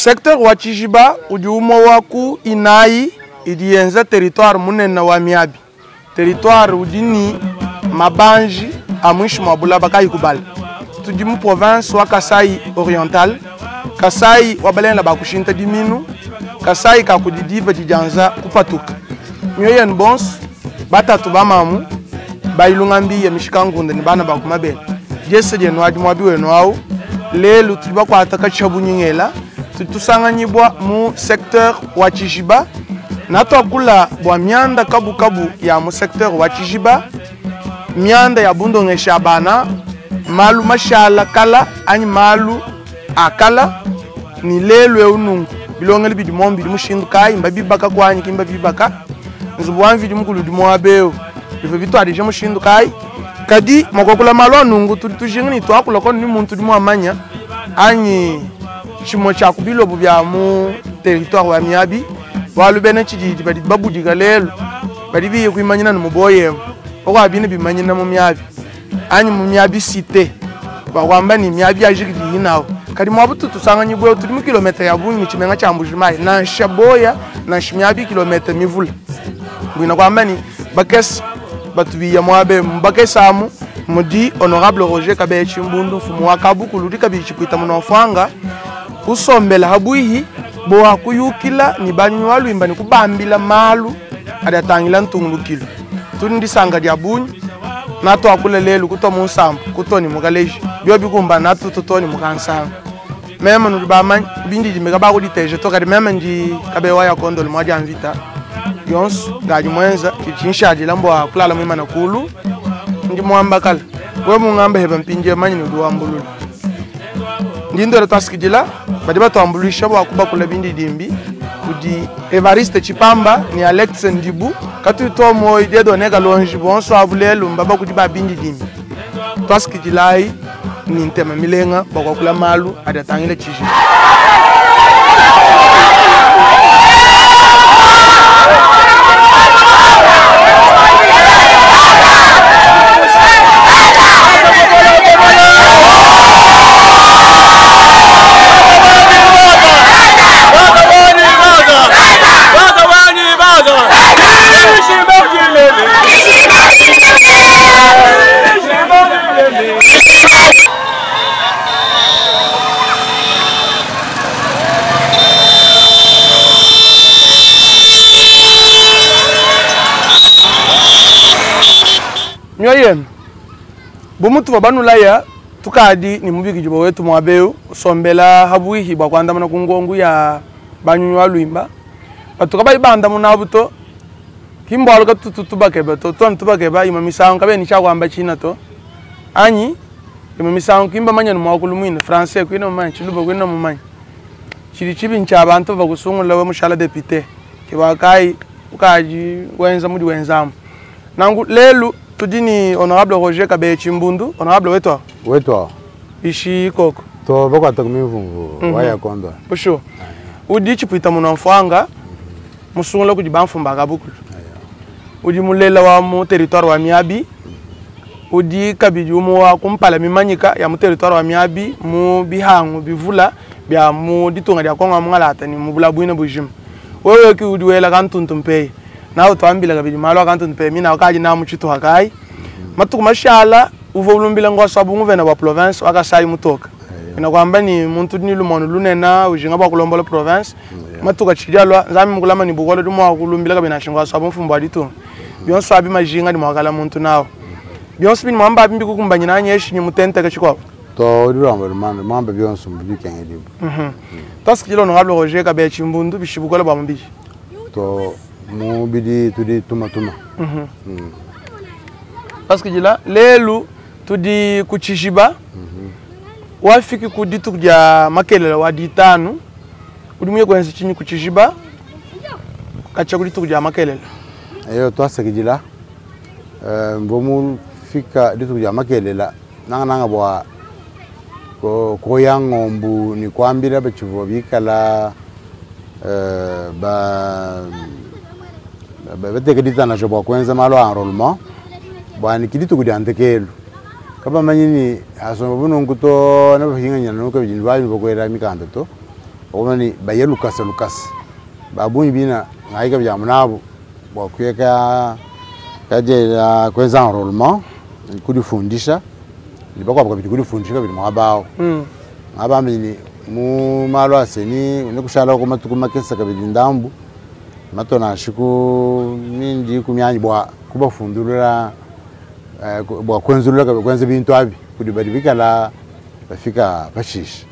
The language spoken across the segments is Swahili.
Secteur wa Chijiba ujumo waku inai idienza territoire munena wa Miabi. Territoire udini mabanji amwishi mabula baka ikubali. Tudimu province wa Kasai Oriental. Kasai wabalenda bakushinta diminu. Kasai kakudidiva dijanza kupatuka. Myoye nbons batatu bamamu bailungambi ya mishikangunda ni bana bakumabele. Jese je nwaji mwabi wenwao. Lelu tudiba kwa ataka chabu nyingela. Tusanganyibwa mu secteur wa Chijiba. Nato kula bwa mianda kabu kabu ya mu secteur wa Chijiba. Mianda ya bundo ngeshabana. Malu mashala kala ani malu akala ni lelu ya unungu. Bilongeli bidi mombi mushindu kai mbabi baka kwani kimbabi baka. Nzubuwan vidi mukulu dimwabeo. Ife vitu adije mushindu kai. Kadi makokula malu anungu tujingini tu akula koni ni muntu dimwamanya. Ani chimo cha kubilo bya mu territoire wa Miabi walu bene chidi badi babudiga lelo badi biye kwimanyina no muboye okwa bine bimanyina mu Miabi ani mu Miabi cité bakwamba ni Miabi ajigidi yinawo kadi mwabutu tusanganyi bwe tuli mu kilometer ya bunyi chimenga cha mbujimai na shaboya na Miabi kilometer mivula bwina kwamba ni bakes batubiya mwabe mbakesamu mudi honorable Roger Kabe Chimbundu fumu wakabu kuludika bichipita munofanga usombela habuihi boa kuyukila ni banyu waluimba ni kubambila malu adatangila ntungulukilo tundi sanga dia bunyu nato akulelelu kuto musambu kutoni mugaleji byo bikumba nato tutoni mukansanga mema nudibama bindi dimeka ba kuditeje to kadi mema ndi kabewa ya kondol mwaja anvita yons gaji mwenza kichinshaji lambo akulala mwima na kulu ndi mwamba kala we mungambe heba mpinje manyi nuduambululu ndindo taskijila badiba tuambulisha bwa kuba kula bindi dimbi kudi Evariste Chipamba ni Alex Ndibu katu to mo ide do nega lonji bonso avulelu mbaba kudi ba bindi dimbi taskijilai ni ntema milenga bwa kula malu adatangile chishi Nyoyen bumutu babanula ya tukadi ni mubiki jibo wetu mwabeu sombela habuihi bwa kwanda mana kungongu ya banyunywa luimba batukaba ibanda munabuto kimbalo ka tutubake bato tubake ba imamisango kabe ni chakwamba china to anyi imamisango kimba manya mwakulumwine français kwino manya chilubo kwino manya chiri chibi nchabantu bakusungula we mushala depute kibakai ukaji wenza mudi wenzamu nangu lelu tudini honorable Roger Kabe Chimbundu honorable wetwa ishi koko to bako takumivungu waya kondo posho udi chipita munamfanga musungula kujibamfumba kabukulu udi mulela wa mu territoire wa Miabi udi kabiji umu kumpala mimanyika ya mu territoire wa Miabi mu bihangu bivula bya mu ditunga dia konga mungalata ni mu bulabwine bujim wewe ki udi wela kantuntumpe na utwambila kabiji malo kantuntumpe mina wakaji na mu chitu hakai matuku mashala uvolumbila ngosabu nguvena wa province wakasai mutoka ina kwamba ni muntu ni lumono lunena ujinga ba kulombola province matuka chidalwa nzami mukulama ni bukolo dumo akulumbila kabina shingwa sabu mfumbo aditu bionso abi majinga ni mwakala muntu nawo bionso bin mwamba bimbi kukumbanya nanyeshi ni mutente kachiko to duramba manda mwamba bionso mbikenge dibu taskilo no Honorable Roger Kabe Chimbundu bishibukolo ba mbishi to mubidi tudi tuma taskijila lelu tudi kuchishiba wafiki kuditu kujia makelele waditanu udumuye kwenzi chini kuchishiba kacha kuditu kujia makelele ayo twasakijila mbomu fika ditu kujia makelele nanga bwa ko yangombu ni kwambira bachivo bikala beteke ditana jobo kwenza malo enrôlement bwani kiditu kujia antekelu kaba manyini asomba bunungu to na bahinga nyana nuko bijini bayi bokwera mikanda to omani baye Lucas babuni bina ngaika bya munabo bwa kuyeka kaje kweza enrollment kudifundisha libakwa bakabiti kudifundisha kabiri mwabao abamini mu malo aseni nekushala ko matuku makesa kabiri ndambu matona shiku mindi kumyanyi bwa kubafundulira bwa kwenzulula kabiri kwenze bintu abi kudibadi bikala bafika bashishi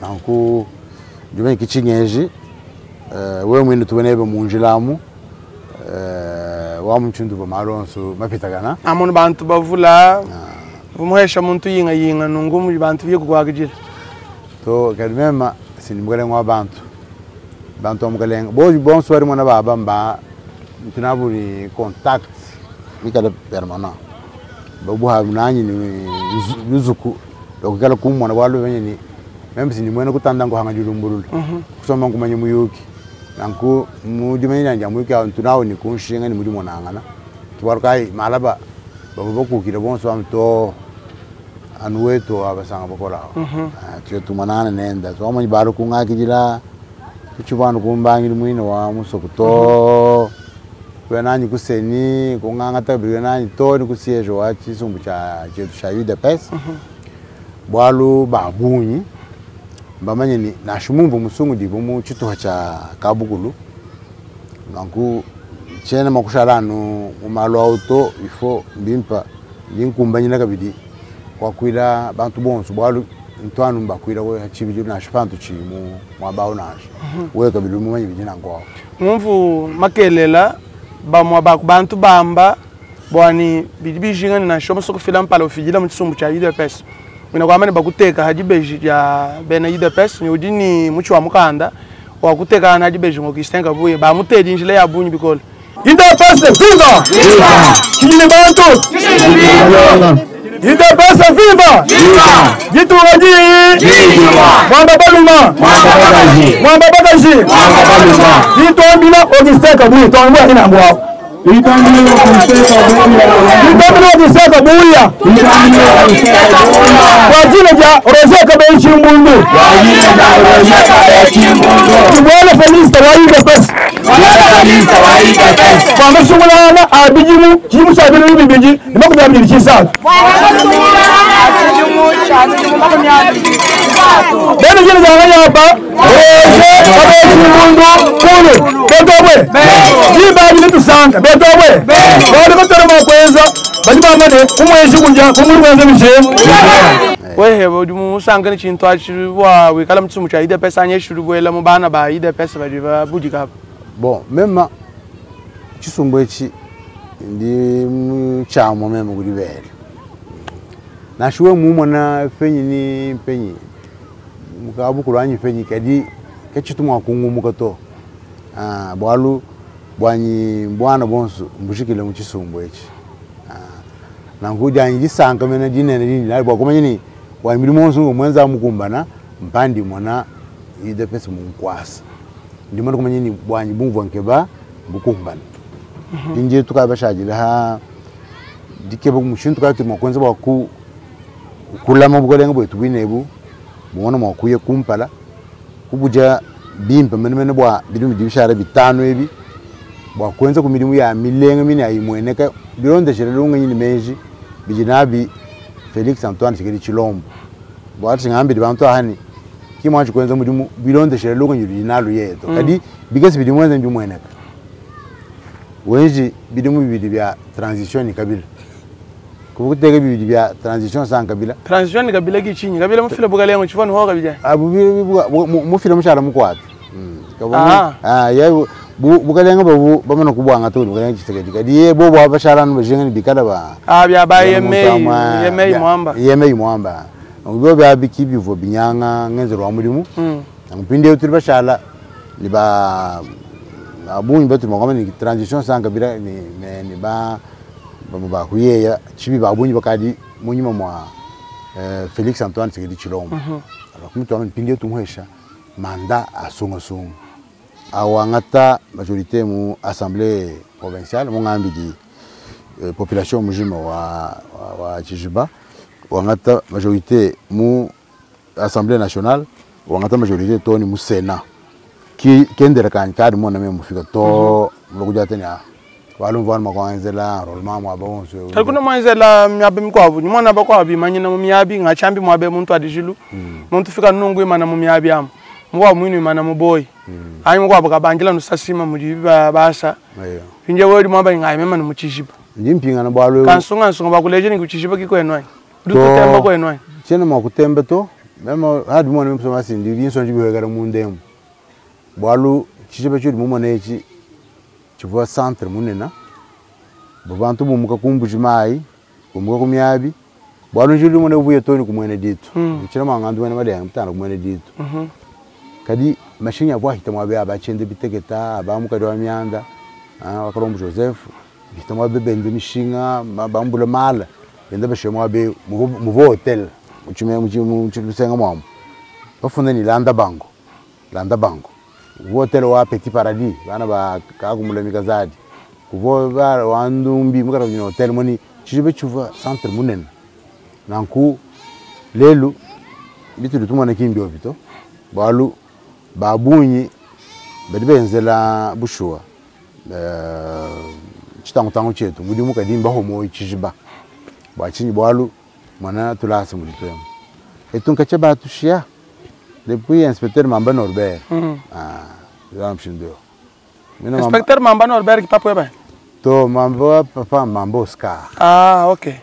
nanku jume kichinyeji we mwini tubenebe munjilamu wa mchundu bamalonso mapitagana amon bantu bavula bumuhesha muntu yinga nungumu bantu bye kugwagijira to kadmema sinimugale ngwa bantu amugalenga bon soir mona baba mba tunaburi contact mikala permanent babu ha munanyi ni luzuku lokala kumwana walu benyeni même si ni mwena kutanda ngo hanga julumbululu kusoma ngumanye muyuki nanku mujumeni nanja muyuki tunawo ni kunshinga ni mujumo nangana tubarukai malaba babu bokukira bonso amto anuweto abasanga bokola tiyo tumanana nenda so amanyi baro kungakijira kuchibano kumbangi mwino wa musokuto kwenanyi kuseni kungangata bwenanyi to ni kusiejo wa chisumbu cha chetu cha UDPS bwalu babunyi mbamanye ni nashumumbu musungu dibo mu chituha cha kabukulu nanku chene makusharano umalo auto ifo mbimpa linkumbanyi nakabidi kwa kwila bantu bonso bwalu ntwanu mbakwira we hachibije nashifantu chimu mwabao naje we kabili mumanyi bijina ngwa mumvu makelela bamwa bantu bamba bwani bidibijinga na shomo soko filam palo fijila mu tsumbu cha UDPS mina kwamane bakuteka hajibeji ya bena UDPS ni udini muchi wa mukanda wa kuteka na hajibeji ngo kistenga buye ba mutedi njile ya bunyi bikola UDPS viva kijine bantu UDPS viva Gituraji Mwamba Baluma Mwamba Bagaji Gitombila Ogisteka Buya Tombua ina ngwao Gitombila Ogisteka Buya Wajina ja Rozeka Bechi Mbundu Kibwala Felista wa UDPS Kwamba shungulana abijimu Chimu sabili bibiji Nimaku nyamini lichisa Bene jina zanganya hapa Roze Kabechi Mbundu Kulu Betobwe Jibaji nitu sanga Betobwe Wadi kutara mapwenza Bajima mane Umweshi kunja Kumuru kwenze mishe Wehe wajumu sanga ni chintu achiruwa Wikala mtsumu cha UDPS anye shurubuela Mubana ba UDPS wajiva bujika hapa Bon, mema chisumbu echi ndi chamo mema kulibele nashuwe mumona fenyi ni penyi mukabukulu anyi fenyi kadi kechitumwa kungumuka to bwalu bwanyi bwana bonso mbushikile mu chisumbu echi nanguja anyi sanka mena dinene dini nali bwakomanye ni wa milimo monso mwenza mukumbana mpandi mona UDPS munkwasa ndimana kumanye ni bwanyi bumvu nkeba bukumbana inje tukabashagire ha dikebe mushintu kati mwakonza baku kulama bugolenga bwe tubinebu mubona mwakuye kumpala kubuja bimpa mene bwa bidumu dibishara bitano ebi bwa kwenza ku milimu ya milenga mini ayimweneka bironde sherelunga nyini meji bijinabi Felix Antoine Chikedi Chilombo bwa tsingambi dibantu ahani kimwachi kwenza mudimu bironde sherelunga nyiri nalo yeto kadi bigesi bidimu wenza ndimweneka wenji bidimu bibidi bya transition kabila kubutega bibidi bya transition sans kabila transition kabila gichinyi kabila mufile bugalengo chifano ho kabija abu mufile mushara mukwata ya bugalengo babu bamana kubwanga to bugalengo chitegedi kadi ye bobo abashara no bajengani bikala ba bya ba yemei mwamba ngo bya bikibi vo binyanga ngenzero wa mulimu mpinde uturi bashala liba abunyi betu mwakama ni transition sans kabila ni ba kuyeya chibi babunyi bakadi munyuma mwa Felix Antoine Tshisekedi Tshilombo alors kumtu amani pinde tumuhesha manda asonga awangata majorité mu assemblée provinciale mu ngambi di population mujima wa Chijuba wangata majorité mu assemblée nationale wangata majorité to ni musena ki kendere kan kadi mo na me mufika to mlokuja tena walo mvana makwanzela rolma mwa bonso kuna mwanzela myabe mkwavu ni mwana bakwabi manyina mu myabi ngachambi mwabe muntu adijilu muntu fika nungu imana mu myabi am mwa mwinu imana mu boy ayi mkwaba kabangila nusasima mu jiba basa nje wodi mwaba ngai mema mu chishiba ndimpinga na bwalo kansunga bakuleje ni kuchishiba kiko enwa dututemba ko enwa chena makutemba to mema hadi mwana msoma sindi binso njibihegara mu ndemu bwalo chishiba chudi mu mwana echi chivwa centre munena babantu bumuka kumbuji mai bumuka kumyabi bwalo njuli mwana ubuye toni kumwene ditu chira mangandu mwana madya mtana kumwene ditu kadi mashinya bwahita mwabe abachende bitegeta abamuka dwa myanda wakarombo Joseph bita mwabe bende mishinga bambula mala bende bashe mwabe mu hotel mu chilusenga mwamu bafunda ni landa bango hotel wa Petit Paradis bana ba kakumula mikazadi kubo ba wandumbi mukara ni hotel moni chibe chuva centre munena nanku lelu bitu lutumana kimbi obito balu babunyi bedibenzela bushwa chitangu chetu ngudi mukadimba homo ichijiba bachinyi balu mwana tulasa mulitwemo etunka chaba tushia depuis inspecteur Mamba Norbert inspecteur Mamba Norbert ki papo eba to Mamba papa Mamba Oscar okay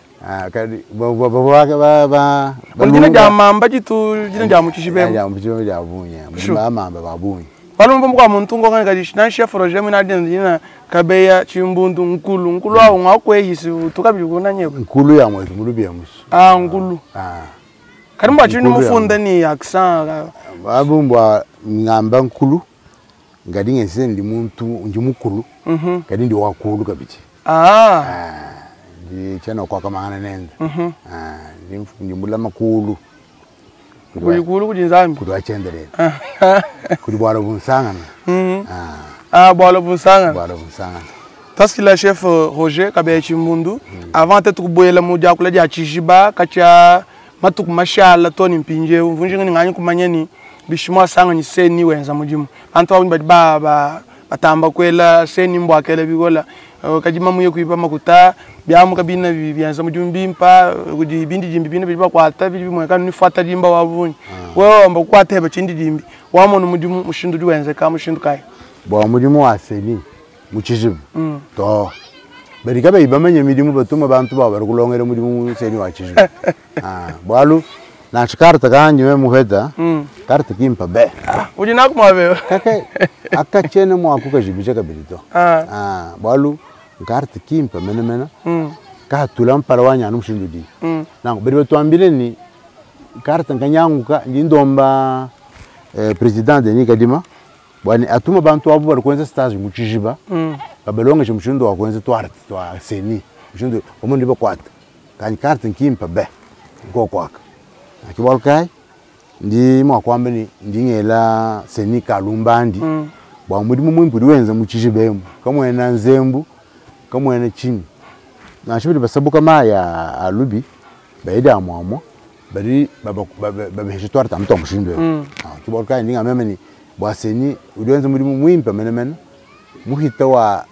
kadi ba jina ja Mamba jitu jina ja muchishibe ja muchishibe ja bunya Mamba babunya balo mbo kwa muntu ngo kan kadi na chef projet mina dina kabeya chimbundu nkulu awu ngakwehisi tukabili kuna nyeko nkulu ya mwetu mulubi ya musu nkulu karimba chini mufunda ni accent babumbwa ngamba nkulu ngadi ngense ndi muntu njimukulu kadi ndi wakulu kabiti ndi chana kwa kama ana nenda ndi mula makulu kuli kujinzambi kudi wachendelele kudi bwala bunsangana bwala bunsangana taskila chef Roger kabeya chimbundu avant tetu kuboyela muja kula ja chijiba kacha matuku mashala toni mpinje mvunjinga ngani kumanyeni bishimwa sanga ni seni wenza mujimu antu awuni baba batamba kwela seni mbwakela bigola kajima muye kuipa makuta byamu kabina byanza mujimu bimpa kudi bindi jimbi bina biba kwata bibi mwekanu nifata jimba wabunyi wewe amba kwata heba chindi jimbi wamono mujimu mushindu diwenza ka mushindu kai bwa mujimu wa seni muchijibu to berika ibamenye midimu batuma bantu baba rukulongera mudimu seni wa chijibu bwalu na chikarta kanje we muheda karta kimpa be ujina kumwabe kake akachene mwakuka jibije kabirito bwalu karta kimpa mena ka tulampara wanya numushindu di nango beribe twambile ni karta nkanyanguka ndindomba president Denis Kadima bwani atuma bantu abo bari kwenza stage muchijiba babelonga chimushindu wa kwenza twa seni mushindu omundi bakwata kani karta nkimpa be ngokwaka akibalkai ndi mwakwambe ni ndingela seni kalumbandi bwa muri mumpuri wenza muchijibemu kamwena nzembu kamwena chini na shibiri basabuka maya alubi baida amwamwa bari baba hishitwara tamto mushindu akibalkai ndinga memeni bwa seni uliwenza muri muimpa menemene muhita wa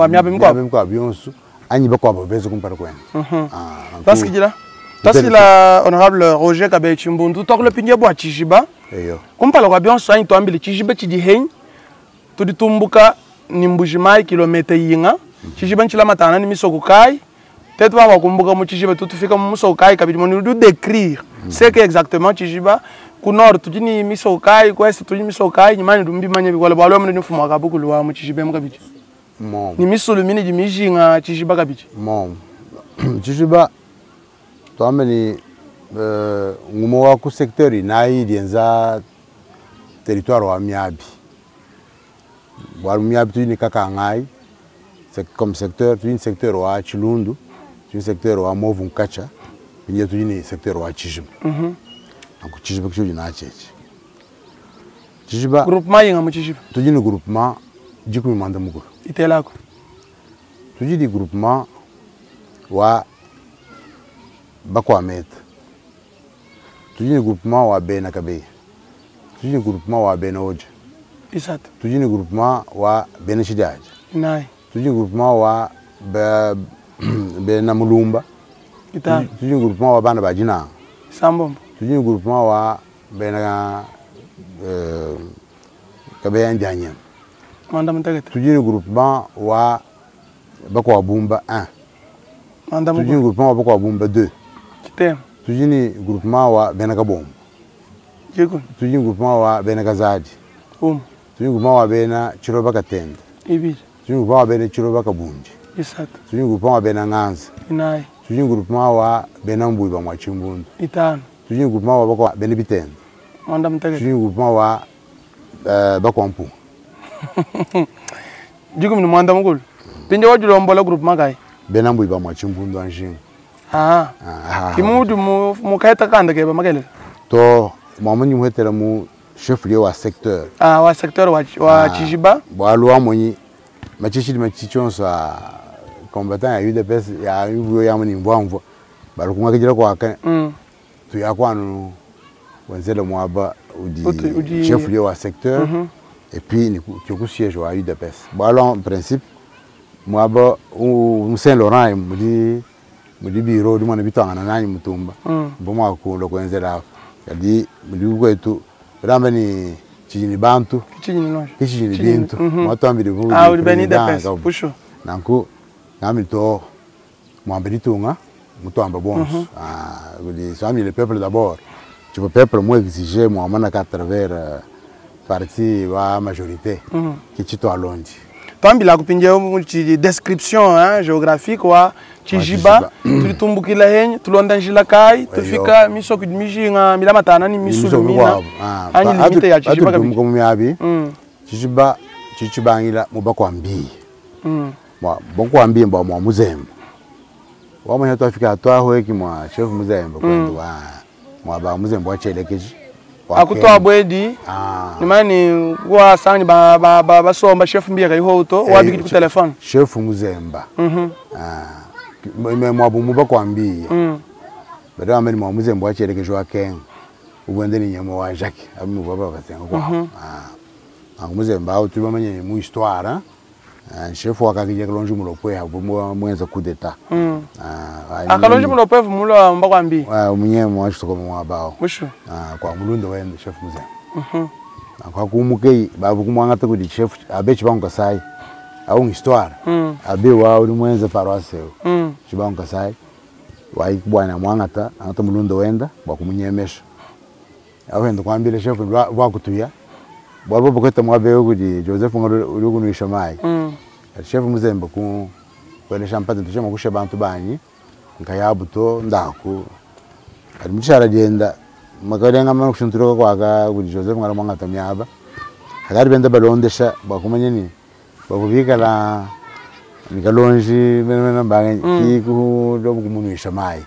myabe byonsu anyi bakwa babezo kumpara kwena taskila honorable Roger kabeya chimbundu tokle pinje bwa chijiba kumpala kwa byonsu anyi twambili chijiba chidihen tuditumbuka nimbujimai kilomita yinga chijiba nchila matana ni misoko kai tetu wa kumbuka mu chijiba tutufika mu misoko kai kabidi moni du décrire c'est que exactement chijiba ku nord tudini misoko kai ku est tudini misoko kai nyimani dumbi manye bikola bwalo mwe nifumu akabukulu wa mu chijiba mu kabidi ni misulu mini jimijinga chijiba kabidi chijiba twameni ngumo wa ku secteur inayi dienza territoire wa Miabi wa Miabi tu ni kakangai c'est comme secteur tu ni secteur wa Chilundu tu ni secteur wa Movu Nkacha ni tu ni secteur wa Chijiba donc Chijiba kicho na cheche Chijiba groupement yinga mu Chijiba tu ni groupement jikumi manda mukuru itelako tu ni groupement wa Bakwa Meta tujini groupement wa Bena Kabeya tujini groupement wa bena oja Exato. tujini groupement wa bena chidaji Inai. tujini groupement wa bena mulumba tujini groupement wa bana bajina Sambombo. tujini groupement wa bena kabeya njanyem Manda mtegete. tujini groupement wa bako bumba 1 Manda tujini mugulu. groupement wa bako bumba 2 Chitem. tujini groupement wa bena kabom Jikun. tujini groupement wa bena kazadi Um. tujini groupement wa bena chiroba katende Ibir. tujini groupement wa bena chiroba kabunji Exato. tujini groupement wa bena nganza Inai. tujini groupement wa bena mbuiba mwa chimbundu Itano. tujini groupement wa bako bena bitende Manda mtegete. tujini groupement wa bako mpu Jikun ni manda mugulu. Pinje wajulombola group magai. bena mbuiba mwa chimbundu anjing Ah. Kimudu mu kaita kanda ke ba magele. to mwamunyi muhetera mu chef lieu wa secteur Ah, wa secteur wa Chijiba. bwalu amonyi machichili machichonso a combattant ya UDPS ya yugo ya muni mbwamvo balukunga kijira kwa kan tu ya kwanu wenzele mwaba udi chef lieu wa secteur et puis ni ku siège wa UDPS bwalu en principe mwaba Saint Laurent mudi biro di mwana bitanga nani mutumba mboma ku lo kwenzela kadi mudi kwetu ramba ni chini bantu Kichini noje. kichini bintu mwatambire vuga Ah, uri beni UDPS. Pusho. nanku ngamito mwambiritunga mutamba bons gudi sami le peuple d'abord tu peux peuple moi exiger moi mana à travers parti wa majorité qui chito alondi Tambila kupinje multi description géographique wa Chijiba tulitumbukila henye tulonda njila kai tufika misoko mijinga milama tana ni misulu mina anyi limite ya Chijiba kabisa mu miabi Chichibangila mubakwambi bonkwambi mba mwa muzembe wamanya twafika twahoeki mwa chef muzembe kwenda mwa ba muzembe wachelekeji akutoa bwedi ni mani wa sangi ba somba chef mbia kai hoto wa bigi ku telefone chef muzemba mwa bu mubakwambi bado ameni mwa muzembe wachelekeji wa kenga ubwende ni nyamo wa Jacques abimu baba batenga kwa muzemba au tubamanye mu histoire chef wakakije kalonji mulopwe hapo mwenza coup d'état akalonji mulopwe mulo mbakwambi umunyemo wachitoko mwabao busho kwa mulundo wende chef muzemba kwa kumukei babu kumwangata kuti chef abe chibangu kasai au histoire abe wa uri mwenza paroisse chibangu kasai wa ikubwana mwangata ata mulundo wenda kwa kumunyemesha awenda kwambile chef wa kutuya bwabo boketa mwabe kuti Joseph ngalo kunisha mai chef muzemba ku kwele champagne tuchema kusha bantu banyi nkayabuto ndaku ari muchara genda makarenga mama kushunturoka kwaka kuti Joseph ngalo mwanga tamyaba akari benda balondesha bakumanye ni bakubika la nikalonji mena mbange kiku do kumunisha mai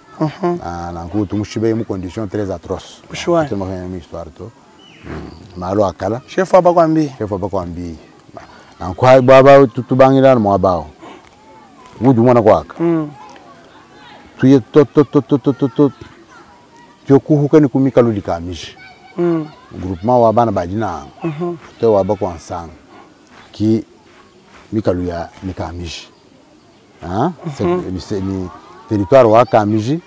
na kutu mushibe mu condition très atroce bushwa tuma kanya histoire to malo akala chef abakwambi na kwa baba tutubangira mo abao ngudu mwana kwaka tuye to kuhuka ni kumika lulika mishi groupement wa bana bajina to wa bakwa nsanga ki mikalu ya nikamishi ni territoire wa kamiji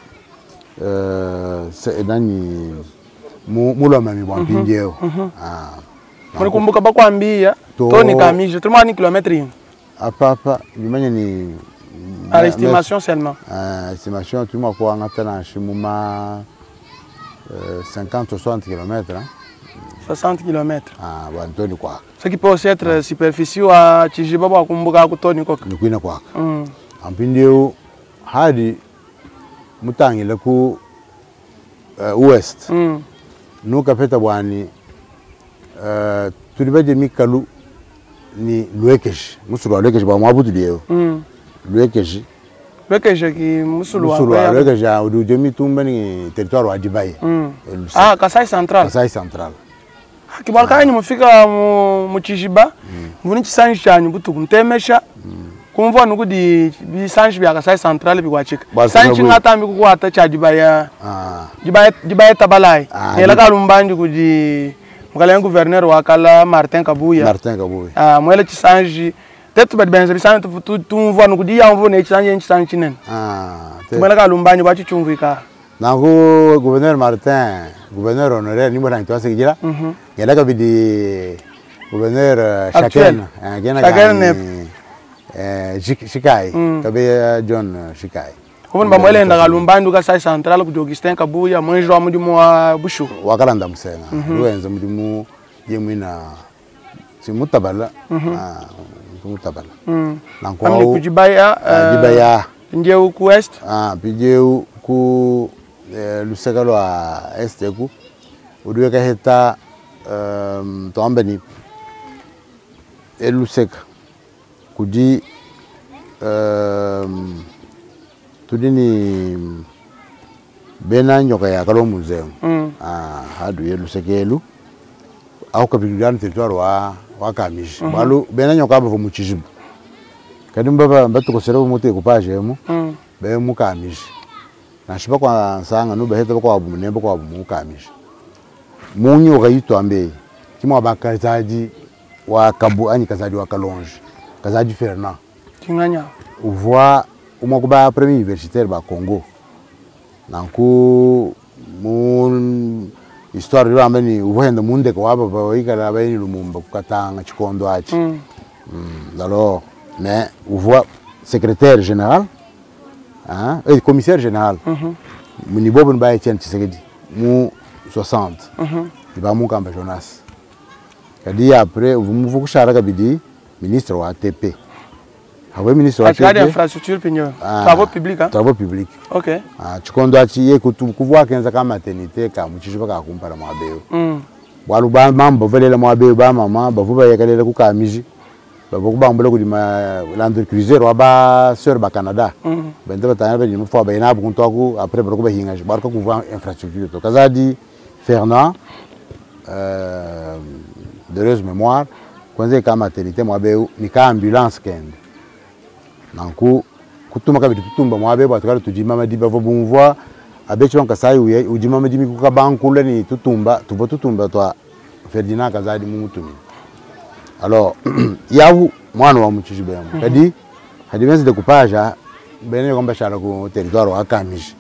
nani mulo mami bwampinjeo Murikumbuka bakwambia to ni kamije tuma ni kilometri apa bimanye ni à l'estimation seulement estimation tuma kwa ngatana shimuma 50 60 km 60 km bantoni kwa ce qui peut aussi être superficie wa Chijiba bakumbuka kutoni koka ni kwina kwa ampinjeo hadi mutangile ku west nuka peta bwani tulibaje mikalu ni lwekeji musulu lwekeji ba mwabudu leo lwekeji ki musulu wa lwekeji adu jemi tumba ni territoire wa Dibaye Kasai Central kibalka ni mufika mu Chijiba mvuni chisanji chanyu butuku ntemesha kumva nukudi bisanji bya Kasai Central bikwachika sanji ngatambi kukwata cha Dibaye Dibaye tabalai ela kalumbandi kudi mukala gouverneur wakala Martin Kabuya mwele chisanji tetu bad benza bisana tu mvua nukudi ya mvua ne chisanji chinen tumela kalumbanyi bachi chumvika nangu gouverneur Martin gouverneur honoraire ni mwana nitwa sekijira yala kabidi gouverneur Chakene Shikai kabe John Shikai Kumuni ba mwele nda kalumbanyi duka sai central ku Augustin Kabuya mwenjo amudimu wa bushu wakalanda musena ruenza mudimu yemwina simutabala mutabala nanko amni kujibaya njeu ku west pijeu ku luseka lwa este ku uduweka heta toambeni luseka kudi tudini bena nyoka ya kalo museo hadu ye lusekelu au kapigana territoire wa Kamishi balu bena nyoka bavo muchijibu kadimba batukosera umuti kupage mu be mu Kamishi na shiba kwa sanga no beheta kwa abu nemba kwa abu mu Kamishi munyu gayito ambe kimwa bakazaji wa kabu ani kazaji wa Kalonge kazaji Fernand tinganya uvoa umakuba premier universitaire ba Congo nanku mun histoire yo ameni uvohenda munde ko aba ba ikala ba ni lumumba kukatanga chikondo achi alors mais uvoa secrétaire général et commissaire général muni bobu ba Etienne Tshisekedi mu 60 iba mu kamba Jonas kadi après uvumu kushara kabidi ministre wa ATP ministre wa ATP infrastructure pinyo travaux publics travaux publics OK chikondo achi ye kuvuwa kenza kama maternité ka muchishiba ka kumpara mwabeo walu ba mambo velela mwabeo ba mama bavuba yakalela ku Kamiji babukubambula kudi Land Cruiser wa ba sœur ba Canada bende batanya ba ni fo ba ina bu kuntoku après bakuba hinga barka kuvuwa infrastructure to kazadi Fernand de heureuse mémoire kwanza kama maternité mwabeo ni ka ambulance kende nanku kutuma kabidi tutumba mwabe batukala tujima madiba vo bumvwa abechi wanka sai ujima madimi kuka bankule ni tutumba tuvo tutumba twa Ferdinand Kazadi mumutumi alors yavu mwana wa muchijibe yamu kadi hadi benzi de coupage bene komba shara ku territoire wa Kamishi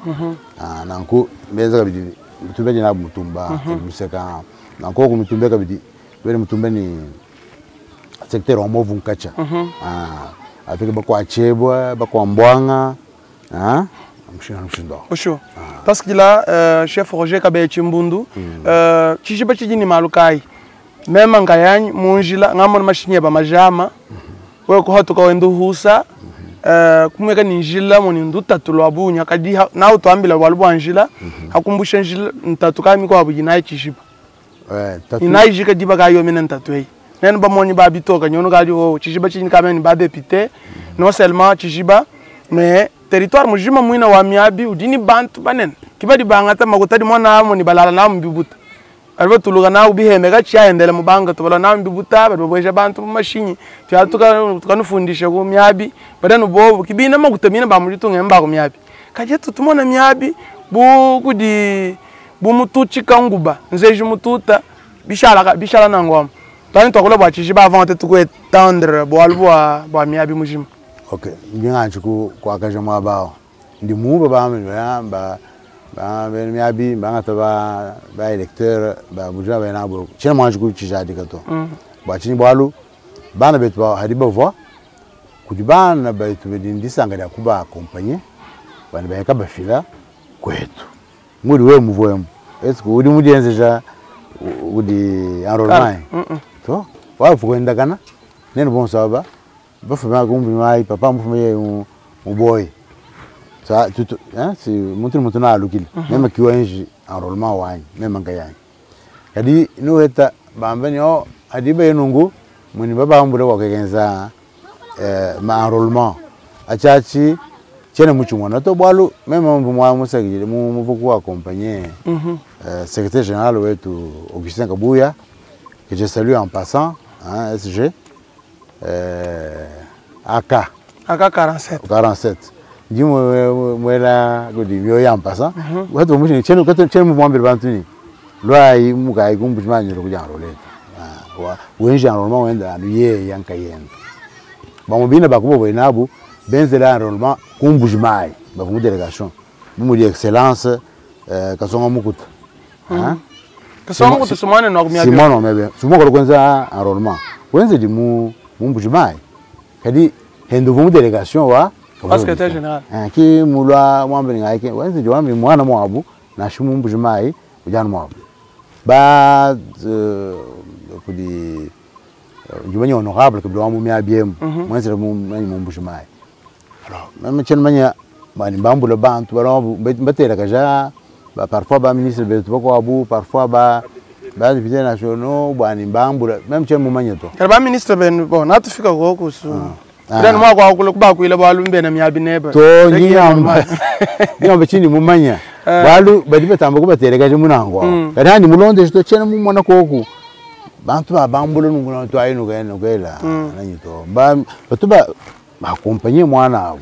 nanku benza kabidi tubeje na mutumba museka nanku ku mutumba kabidi bene mutumba ni secteur wa Movu Nkacha afike bakwa chebwa bakwa mbwanga mshindo osho parce que là chef Roger Kabe Chimbundu chijiba chijini malukai mema ngayanyi munjila ngamona mashinye ba majama we ko hoto ko ndu husa kumweka ninjila moni nduta tulwabunya kadi na utwambila walbu anjila hakumbusha njila ntatukami ko abujina chijiba tatu inaijika diba ga yo mena ntatwei nen ba moni ba bitoka nyono ga jo chijiba chini kamen ba député non seulement chijiba mais territoire mujima muina wa miabi udini bantu banen kibadi bangata magutadi mona amo ni balala na mbibuta alba tuluga na ubiheme ga chiaendele mubanga to bala na mbibuta ba boje bantu mashinyi tyatuka tukanufundisha go miabi badano bo kibina magutamina ba mujitu ngemba go miabi kaje tutumona miabi bu kudi bu mutuchi kanguba nzeju mututa bishala nangwam tani tokolo ba chijiba avant te tuko étendre bo albo ba miabi mujima. OK nginga nchuku kwa kaje mwabao ndi muba ba ba ben miabi bangata ba électeur ba buja ba na bo chena mwanjuku chijadi kato ba chini bwalu bana betu ba hadiba voix kudibana ba tubedindisanga ya kuba accompagner bana ba yakaba fila kwetu muri we muvoyemo est-ce que udi mudienzeja udi enrôlement to wa fukwenda kana nene bon saba bafuma kumbi mai papa mfume boy ça tout hein c'est montre na lukile même kiwanji enrôlement wani même ngayani kadi no heta bambani o adiba yenungu muni baba ambule kwa kegenza ma enrôlement achachi chene muchumona to bwalu même mwa musagile mu vuku accompagner secrétaire général wetu Augustin Kabuya que je salue en passant hein SG AK 47 ndimo mwela godi myo ya en passant watu mushi chene mwambire bantu ni lwai mukai kumbujimanyiro kujangro leto wenje enrollement wenda anuye yanka yenda bamubina bakubo boinabu benzela enrollement kumbujimai bakumu délégation bumuri excellence kasonga mukuta kasonga mukuta sumane no kumya simono mebe sumoko kwenza enrollement wenze di mumbujimai kadi hendo vumu délégation wa secrétaire général ki mulwa mwambe ngaike wenze di wambi mwana mwabu na shumu mbujimai ujana mwabu ba kudi njumanya honorable que doit mumia bien moi c'est mon mbujimai alors même chen manya bani bambula bantu barambu batera kaja ba parfois ba ministre betu bako abu parfois ba député nationaux bani bambula même chen mumanya to ba ministre ben bon natufika ko su dan mwa kwa kuba kuile balumbe na miabi neba to nyamba chini mumanya balu badibe tamba ko batera kaja munangwa kadani mulonde to chen mumona koku bantu ba bambula nunguna to ayinu gena kwela nanyito ba batuba ba compagnie mwana abo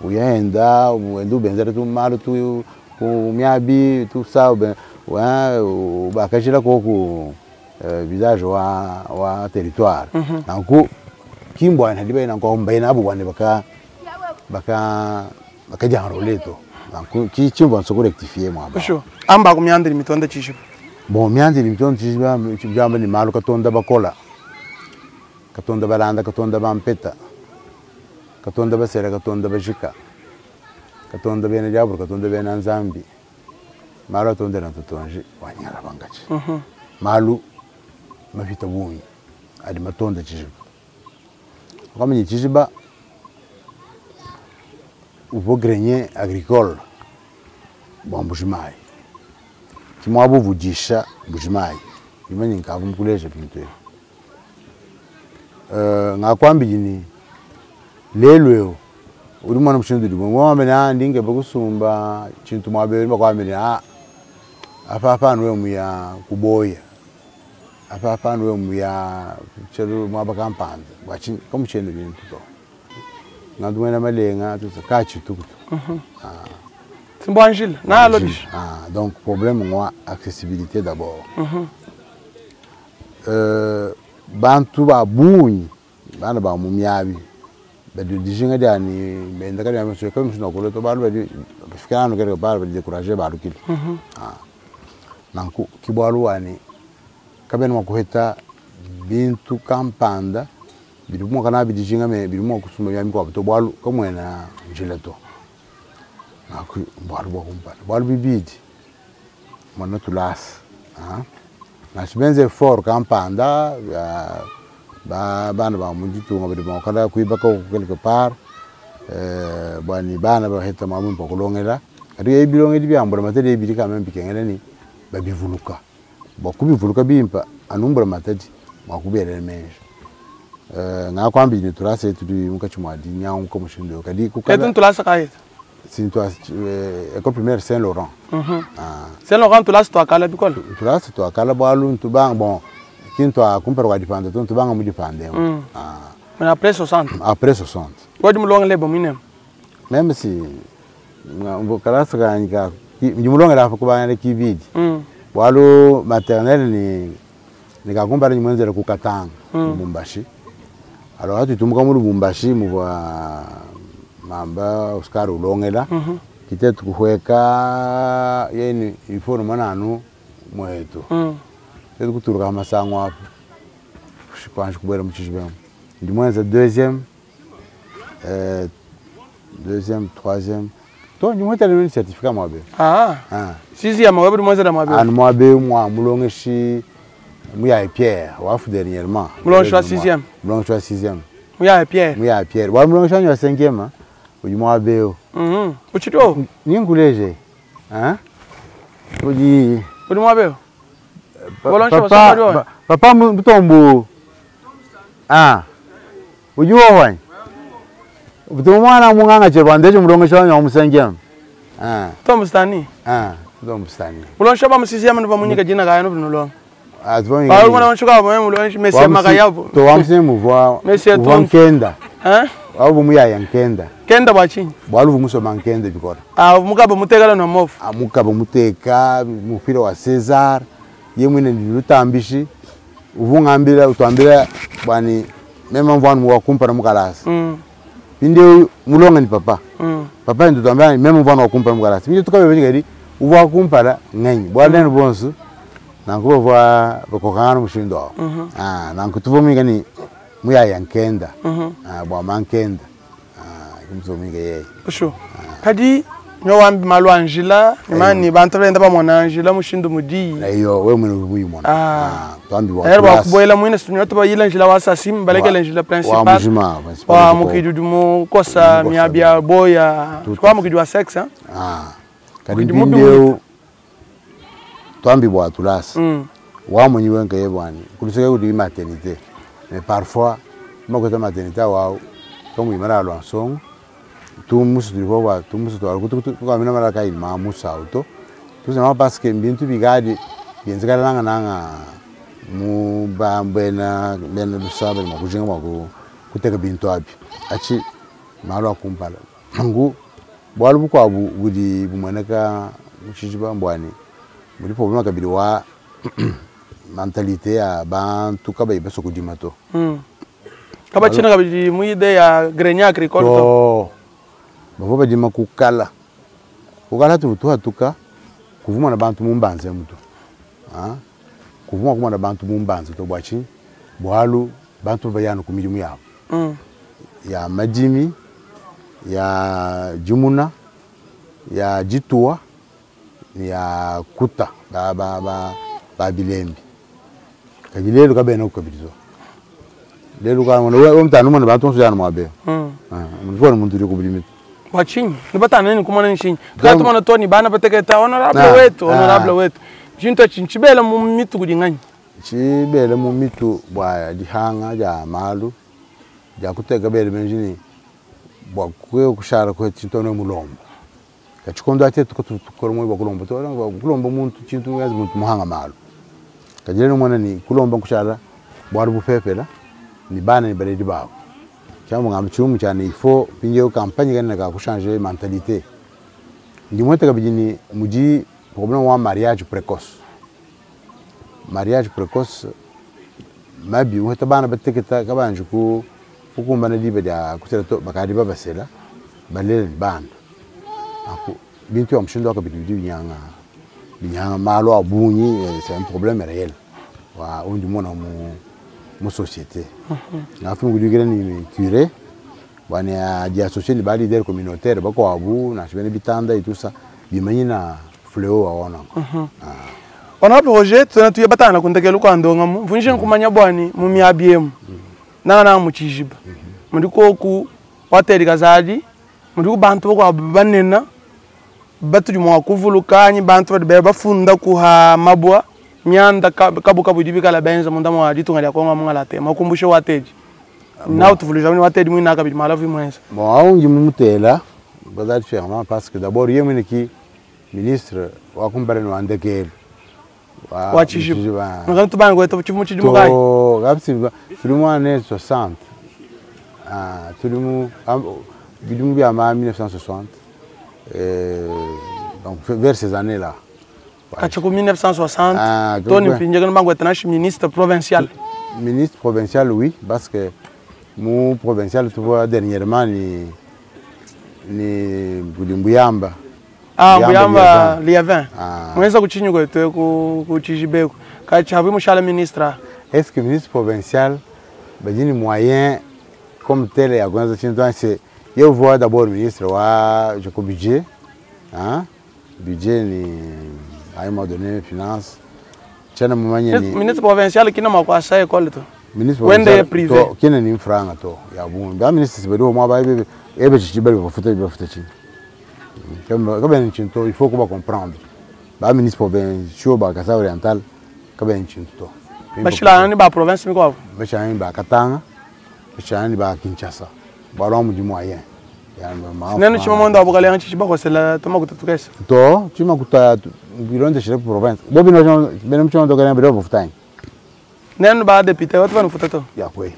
uyenda uendu benzera tu malu tu miabi tu sabe wa bakashira koku visage wa territoire nanku kimbo ana dibe nanko mbaina abu wane baka jangro leto nanku ki chimbo nsoko rectifier moi ba sho amba kumyandiri mitonda chishiba bon myandiri mitonda chishiba chibjamba ni malu katonda bakola katonda balanda katonda bampeta katonda basera katonda bashika katonda bene jabur katonda bene nzambi malu katonda ntutonje wanyara bangachi malu mafita bumi adi matonda chijiba kama ni chijiba uvo grenier agricole bon bujimai kimwabo vujisha bujimai imani nkavu mkuleje pinto ngakwambi ni lelweo uri mwana mshindu ndi ngombe na ndinge bakusumba chintu mwabere bakwambi apa nwe muya kuboya apa nwe muya chero mwabakampanda bachin komuchendo bintu to ngandumena malenga tutakachi tukutu Simbanjil na lodish donc problème moi accessibilité d'abord bantu ba bunyi bana ba mumyabi badi dijinga dani benda kali ameso comme sino ko to balu badi fikano kere balu badi décourager balu kili nanku kibwalu wani kabena makuheta bintu kampanda bidumo kana bidijinga me bidumo kusuma yami ko to balu komwena njileto naku balu bokumpa balu bibidi mona tulas na sibenze fort kampanda bana ba munditu ngabedi ba kala kuiba ko quelque part bani bana ba heta mamun pokolongela ari ebilonge dibyambura matedi ebiri kama mbikengela ni babivuluka bakubivuluka bimpa anumbura matedi makubere menje ngakwambi ni turase tudi mukachimwadi nyangu ko mushindo kadi kukala etun tulasa kaita sinto école primaire Saint-Laurent Saint-Laurent tulasa to akala bikol tulasa to akala balu ntubang bon kinto a kumpara kwa dipande to ntubanga mu dipande mais après 60 wadi mulonga lebo minem même si mbokala saka njumulonga la fakubana kibidi walu maternelle ni kakumpara nyimwenzele ku Katanga Lubumbashi alors hatu tumuka mu Lubumbashi mu mamba Oscar ulongela kitetu kuhweka yeni ifono mananu mwetu tetu kuturuka masango hapo shikwanje kubera mu kijibemo ndi mwenza deuxième troisième to ndi mweta le certificat mwabe sixième mwabe mwenza na mwabe an mwabe mwa mulongeshi muya Pierre wafu dernièrement mulongeshi sixième muya Pierre wa mulongeshi wa cinquième uji mwabeo uchito ninguleje uji mwabeo papa mtombo uji wohwa buto mwana munganga chebande chumulongesha wa musengema tombustani tombustani mulongesha ba musiziyama ndo bamunyika jina kaya no binulonga azibonye ba mwana wanchuka ba mulongesha Messi makayabo to wamse muvwa nkenda abo muya yankenda kenda bachinyi bwalu muso mankenda bikora mukaba mutekala no mofu mukaba muteka mufira wa César yemwe ni lutambishi uvungambira utambira bwani mema mvanu wa kumpara mukalasi pinde mulonga ni papa papa ndo tambira mema mvanu wa kumpara mukalasi pinde tukabe ngari uwa kumpara nganyi bwana bonso nankuba bakokana mushindo nankutuvominga ni muya yankenda bwa mankenda kumzominga yeye sho kadi nyowambi malwanjila imani bantu benda bamona anjila mushindo mudi ayo we mwene buyi mona twambi wa erba kuboyela mwene sunyoto ba yila njila wasasim balekela njila principal wa mukidudu mu kosa miabia boya kwa mukidu wa sex kadi bindeu twambi bwa tulasi wa munyi wenka yebwani kuliseka kudi maternité mais parfois mako maternité wa tomu imara lwansong tu musu divoba tu musu to alkutu kwa mina mara kai ma musa auto tu sema parce que bintu bigadi yenzekala nanga mu bambena bena lusabe makujenga mako kuteka bintu abi achi malo akumpala ngu bwalu kwa budi bumanaka mushijiba mbwani muri problème kabiri wa mentalité ya bantu kaba ibeso kudimato kaba china kabiri mu ide ya grenya agricole to bavo dima kukala tu hatuka kuvuma na bantu mumbanze mtu kuvuma kuma na bantu mumbanze to bwachi bwalu bantu bayana kumilimu yabo ya majimi ya jumuna ya jitua ya kuta ba bilembi kajilelo kabena ukabirizo lelo ka mwana mtanu mwana bantu sujana mwabe mwana muntu uri kubilimita wachinyi nibatana nini kumana nshinyi kato mwana toni bana bateketa honorable wetu jinto chinchibela mu mitu kudinganya chibela mu mitu bwa dihanga ja malu ja kuteka bele benjini bwa kwe kushara ko chintono mulombo kachikondo ate tukoro mu bakulombo to kulombo muntu chintu yazi muntu muhanga malu kajele mwana ni kulombo kushara bwa rubufepela ni bana ni baledi bawo cyangwa ngam cyumu cyane ifo pinje campagne gana ka changer mentalité ndi mwete kabijini muji problème wa mariage précoce mabi wata bana bateketa kabanje ku kukumbana libe da kusera to bakadi babasela balele band ako bintu ya mshindo akabidi binyanga malo abunyi c'est un problème réel wa undi mona mu société na fumu kujugira ni curé bwana dia associé ni bali leader communautaire bako abu na shibene bitanda itusa bimanyi na fleo waona honorable Roger tunatuye batana kuntekela kwandonga mvunje kumanya bwani mu miabiemu na mu chijiba ndiko ku wateri kazadi ndiko bantu bako banena batu mu akuvulukanyi bantu bafunda kuha mabwa nyanda kabu dibika la benza mundamo wa ditunga ya konga mungala te makumbusho wateji na utuvulija ni wateji mwina kabidi malavi mwenza bon ngi mumutela badali fermement parce que d'abord yemwe ki ministre wa kumbareno wandekele wa chijiba ngantu bana gweto chimuchi dimugai to gapsi tulimu ane 60 tulimu bidumu bya ma 1960 donc vers ces années là Kachako 1960, Tony Pinjagan Bangwetanash, ministre provincial. Ministre provincial, oui, parce que mon provincial, tu vois, dernièrement, ni Mbuyamba. Mbuyamba, Liavin. Mweza kuchinyu kwetu kuchijibeku. Kachavi mushala ministre. Est-ce que ministre provincial, bajini moyen comme tel, ya kwanza chintoa, c'est, je vois d'abord ministre wa Joko budget, budget ni à un moment donné, finance. Ministre provincial qui n'a pas passé à l'école. Ministre provincial privé. Qui n'a ni franc à toi. Il y a bon. Le ministre c'est bedou moi baïbe. Et ben je dis ben il faut qu'on comprendre. Le ministre provincial ba Kasa oriental, comme un chinto. Bachila ni ba province mi quoi? Bachila ni ba Katanga, bachila ni ba Kinshasa. Balon du moyen. Nani chima mondo abukale yanchi chibako sela toma kututukesa. To chima kuta bilonde shire province. Bobi no benem chima ndo kana bero futain. Nani ba député watu bana futato. Ya kwe.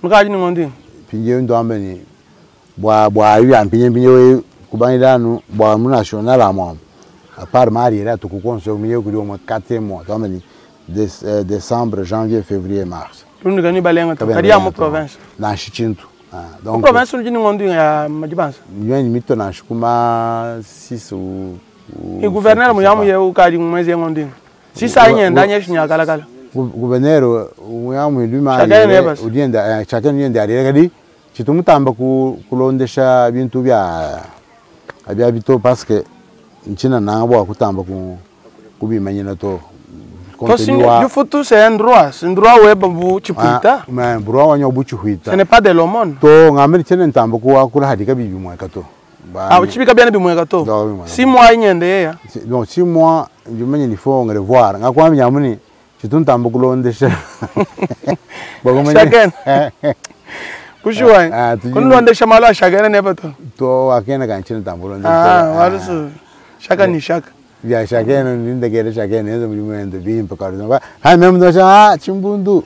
Mukaji ni ngondi. Pinje ndo ambeni bwa yu ampinye we kubanidanu bwa mu national amam. A part mari era to kukonso miye kuri o 4 mois to ambeni décembre, janvier, février, mars. Lundi gani balenga to kadia mo province. Na Chichintu. Donc province ni ngondu ya Madibansa. Nyani mito na shikuma 6 ou e gouverneur mo yamu ye u kadi mwezi ngondu. Sisa nyenda nyeshinya kala kala. Gouverneur mo yamu nduma udienda chakeni ndienda ali kadi chitumutamba kulondesha bintu bya bito parce que nchina nabo akutamba kubimanyina to du futu c'est un droit web bu chipuita mais droit wanyo bu chipuita ce n'est pas de l'homone to ngamiri chene ntambo ko akula hadika bibi mweka to chibika bien bi mweka to 6 mois nyende ya donc 6 mois jumenye ni fo ngere voir ngakwami nyamuni chituntambo kulondesha bagomanye chaken kushwa kunlondesha mala shagene ne bato to akena kanchine tambo londesha warusu shaka ni shaka ya shagene ndegere shagene nzo mlimendo bimpa karuza ha meme ndo sha chimbundu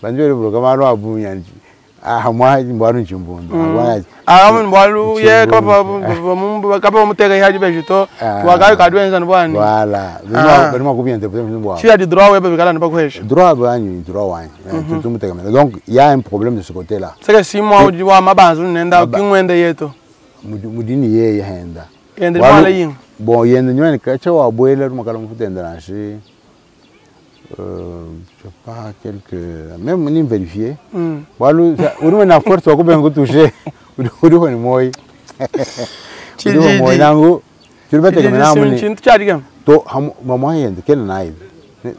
banjore bro kamaro abunya hamwa mbwaru chimbundu amun mbwaru ye kapa mutega haji bejito wagayo kadwenza nbwani wala bima kubiente mbwa si a du droit webe bikala nba kwesha droit banyu droit wanyu tumutega donc il y a un problème de ce côté là c'est que 6 mois ujiwa mabanzu nenda kingwende yeto mudini ye yenda yende mala yin bon yende nyane kacha wa boiler makala mfutenda nashi je sais pas quelques même ni vérifier walu uri na force wa kubengo toucher uri ni moy uri moy nangu turbete kama namuni to mama yende kena nayi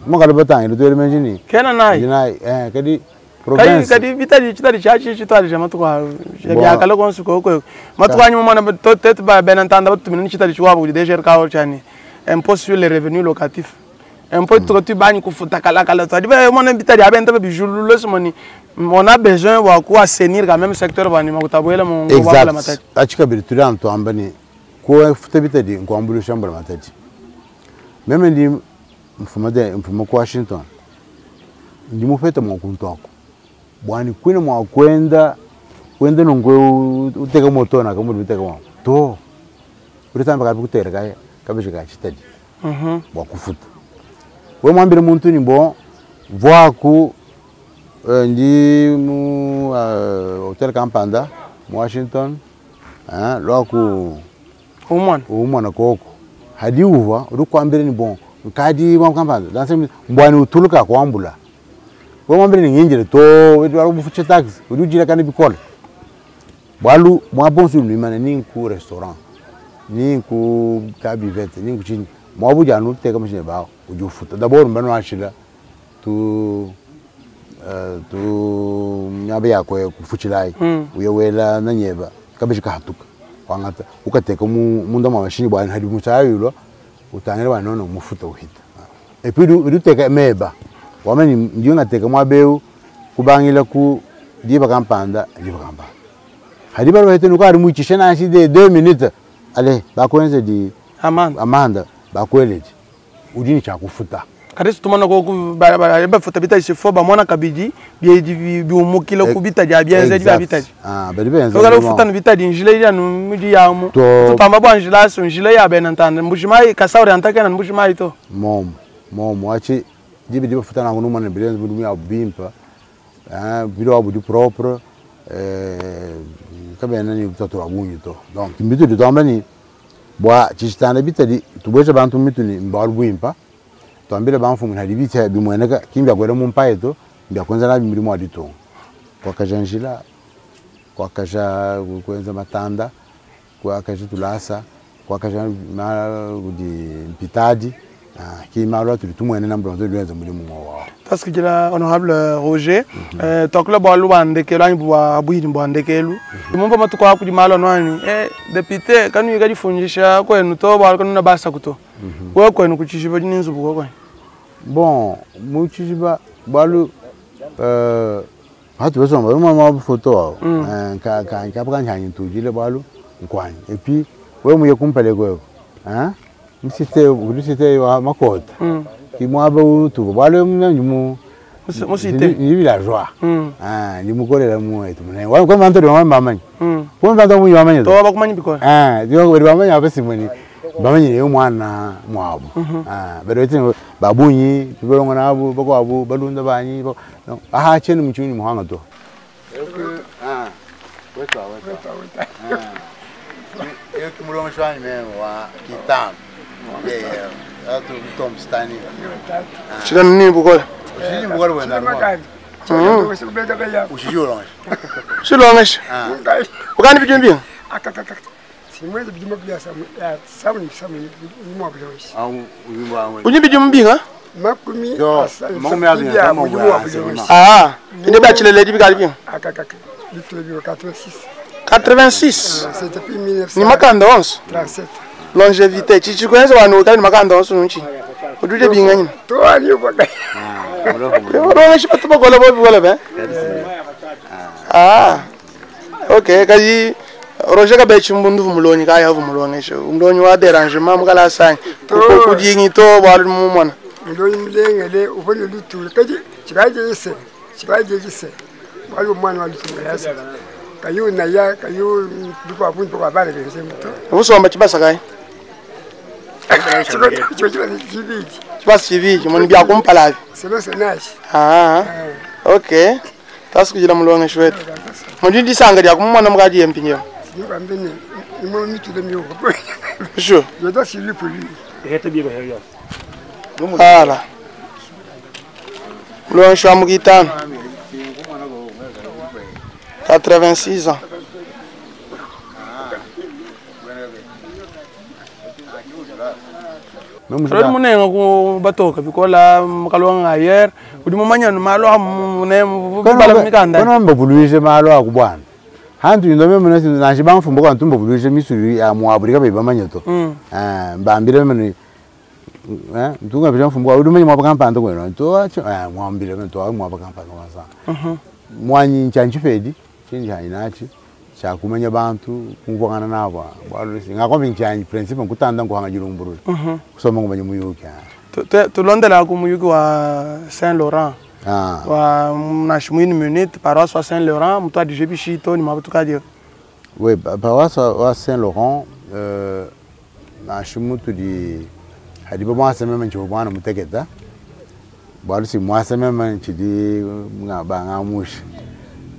makala batanga ndo ere menjini kena nayi kadi province kadi vitali chitali chachi chitali chama tukwa ya kala konsu ko matwanyu mama to tete ba benantanda batumini chitali chwabo dejer kawo chani impôt sur les revenus locatifs impôt tu bani kufuta kala to diba mona vitali abenta ba bijulu le somoni on a besoin wa ko assainir quand même secteur bani makutaboela mo wala matati achika birituran to ambani ko futa vitali ngwambulu shamba matati meme ndi mfumo kwa Washington ndi mufeta mwakuntoko bwani kwina mwakwenda nongwe uteka motona kama uteka mwa to uritamba kabi kutera kaya kabi shika chitadi bwakufuta we mwambire muntu ni bo vwaku ndi mu hotel Kampanda mu Washington loku umwana koko hadi uva urukwambire ni bon kadi wa Kampanda danse mbwani utuluka kwambula we mwambire ni nginjire to wetwaro bufuche taxi urujira kandi bikola balu mwa bonsu limana ninku restaurant ninku kabivete ninku chini mwabuja anu teka mashine bao ujufuta d'abord mbano ashira tu nyabe yakwe kufuchilai uyewela nanyeba kabishika hatuka wangata ukateka munda mashine bwana hadi musayulo utangere banono mufuta uhita et puis uruteka meba wamani ndiyo ngateka mwabeu kubangila ku diba Kampanda hadi baro hete nukari muichisha na shide 2 minutes ale bakwenze di amanda bakweleje udini cha kufuta kadisi tumana ko ba futa bita sifo ba mona kabiji bi umukile kubita ja bienze di bitaji bari benze ko futa bita di njile ya no mudi yamu to tamba bo njila so njile ya benantanda mbushimai kasauri antake na mbushimai to mom wachi dibi futa na ngono mona bilenze budu ya bimpa bilo abu di propre kabena ni mtoto wa bunyi to donc mbitu de tambani bwa chistana bitadi tubwecha bantu mituni mbalu bwimpa twambile banfu mu hadibita bimweneka kimbya gwere mu mpaeto mbya kwanza na bimiri mu adito kwa kajanjila kwa kaja kwenza matanda kwa kaja tulasa kwa kaja ma gudi mpitadi qui m'a l'autre tout moins un blanc de lui dans mon parce que la honorable Roger donc le balo bande que là il boit abui bande que lu mon va matu kwa kudi malo nani député kanu yigadi funjisha ko enu to balo kanu na basa kuto ko enu kuchishiba ninzu ko bon muchishiba balo hatu beso ma photo ka pa nyanyi tujile balo nkwani et puis we mu yekumpele ko Musite wa makota. Ki mwaba utu bale mnyanyu musite ni villageois. Ni mukolera mu etu mune. Wa kwa manto wa mama. Kwa manto mu yamanya. To ba kumanyi biko. Dio wa mama abesimoni. bamanyire umwana mwabo bero babunyi tubonga nabo bakwabo balunda banyi aha cheni muchuni muhanga to weta eu que mulongo shwani mesmo wa kitam atu tom stani chira nini bukola ushiji bukola wenda ushiji ulongo silongesha ukani bijumbi akakaka simwezi bijumbi bya samu ni mwabuloshi au uyimba unyimbi jumbinga makumi makumi azi ya tamu ine bachilele dibikali bien akakaka bitobyo 86 c'était puis 1937 ni makanda 11 longévité chichi kwenza wanu kali makanda 11 nunchi uduje binga nyina to ali boga ro ngishi patu bagola bobi wala be ok kaji roje ka bechi mbundu vumulonyi kaya vumulongesho umlonyi wa derangement mukala sanya ko kudingi to balu mumona mlonyi mlengele ubone lutu kaji chikaje yise balu mwana wa lutu yasa kayu na ya kayu dupa buntu kwa bale bese mto usomba chibasa kai chibiji chibasa chibiji moni bya kumpalavi selo senashi ok tasikujila mulongesho wetu mudindi sanga lya kumwana mukadi yempinyo Niba mbene imo mitule mioko. Sure. Je dois suivre pour lui. Rete bigo heyo. Voilà. Lo shwa mukitano. 86 ans. Rodi munenga ku batoka bikola makalonga ayer udi mumanyano malo amune bala mikanda. Kono mbabuluise malo akubwana. Hantu indome muna na shibamfumbo kwa ntumbo buluise misuri ya muaburika beba manyato. Mbambire mene ntunga bija mfumbo udi manya mwabaka ndo kweno. To mwambire mene to mwabaka mpando kwasa. Mwanyi nchanchifedi chinja inachi cha kumenya bantu kumvugana nabo balisi ngakombi nchanyi principle nkutanda ngo hangajira umburu. Kusoma ngo banyu muyuki. Tulondela ku muyuki wa Saint Laurent. Wa nashimwini minute paroisse wa Saint Laurent mutwa DJ Bishito ni mabutuka dio. Oui, paroisse wa Saint Laurent nashimutu di hadibo mwasa mema nchobwana muteketa. Balisi mwasa mema nchidi ngaba ngamushi.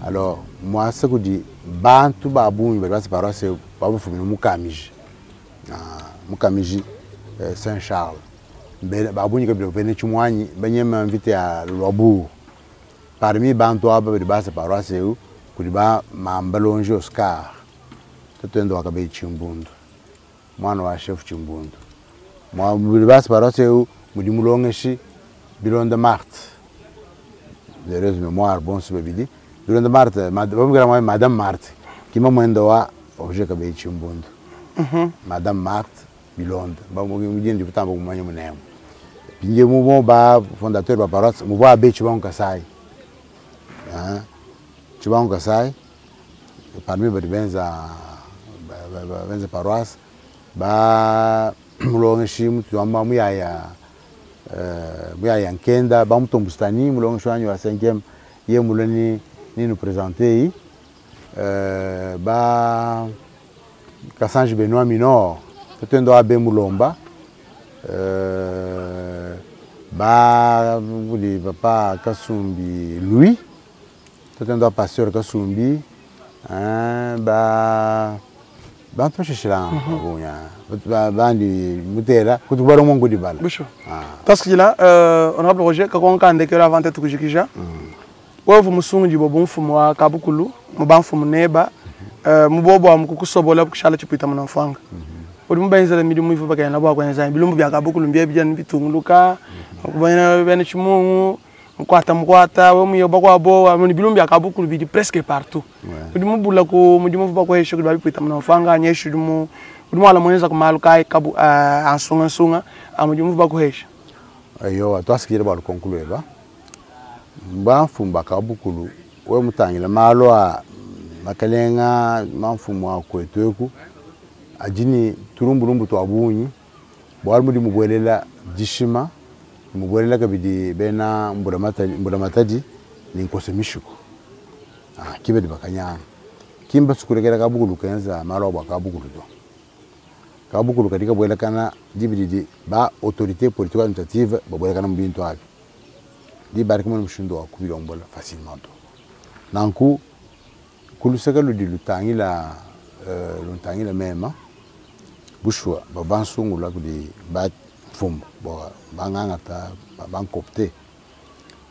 Alors mwasa kudi bantu babunyi basi paroisse babufumina mukamiji. Mukamiji Saint Charles. Babunyi kabilo vene chumwanyi banyema invite ya Lwabu. Parmi bantu aba basi paroisse eu kudiba mambalonje Oscar. Tutendo akabe chimbundu. Mwana wa chef chimbundu. Mwa basi paroisse eu mudimulongeshi Bilonde Marthe. De resume mémoire bon subidi. Bilonde Marthe, Madame Marthe. Kima mwendo wa oje kabe chimbundu. Madame Marthe Bilonde. Ba mugindi kutamba kumanya munemo. Pinje mubo ba fondateur ba paroisse, mubo abe Chibang Kasai. Chibang Kasai. Parmi benza paroisse ba mulongeshi mutu amba muyaya muyaya nkenda ba mutombustani mulongeshi wanyu wa 5e ye mulani ni nous présenter ba Kassange Benoît Minor tutendo abe mulomba ba vuli papa Kasumbi Louis tutendo pasteur Kasumbi ba ntoshishilang bunya bandi mutera kutubara mongo di bala busho parce que là honorable Roger ka konka ndeke la vente tukujikija wovu musungi bobo mfumo wa kabukulu mubamfumo neba mubobo amukukusobola kushala chipita munafanga uri mubenzela midimu ifu bakayana bwa kwenza bilumbu bya kabukulu mbiye bijana bitunguluka kubana bene chimungu mkwata we muyoba kwa bo amuni bilumbu bya kabukulu bidi presque partout uri mubula ko mudimu vuba kwa hesho kubabi pita munafanga nyeshu dimu uri ala mwenza kumalu kai kabu ansunga amudimu vuba kwa hesho ayo atwasikire ba conclure bamfumba kabukulu we mutangila malo a makalenga mamfumu wa kwetweku ajini turumburumbu twabunyi bwari muri mugwelela gishima mugwelela kabidi bena mburamatadi ninkose mishuko kibedi bakanyana kimba sukurekera kabukulu kenza malo bwa kabukulu do kabukulu katika boela kana dibidi ba autorité politique administrative ba boela kana mbinto abi di barki mo mshindo akubira ombola facilement nanku kulusaka lu di lutangi la mema bushwa ba bansungu la kudi ba fumbo ba nganga ta ba copter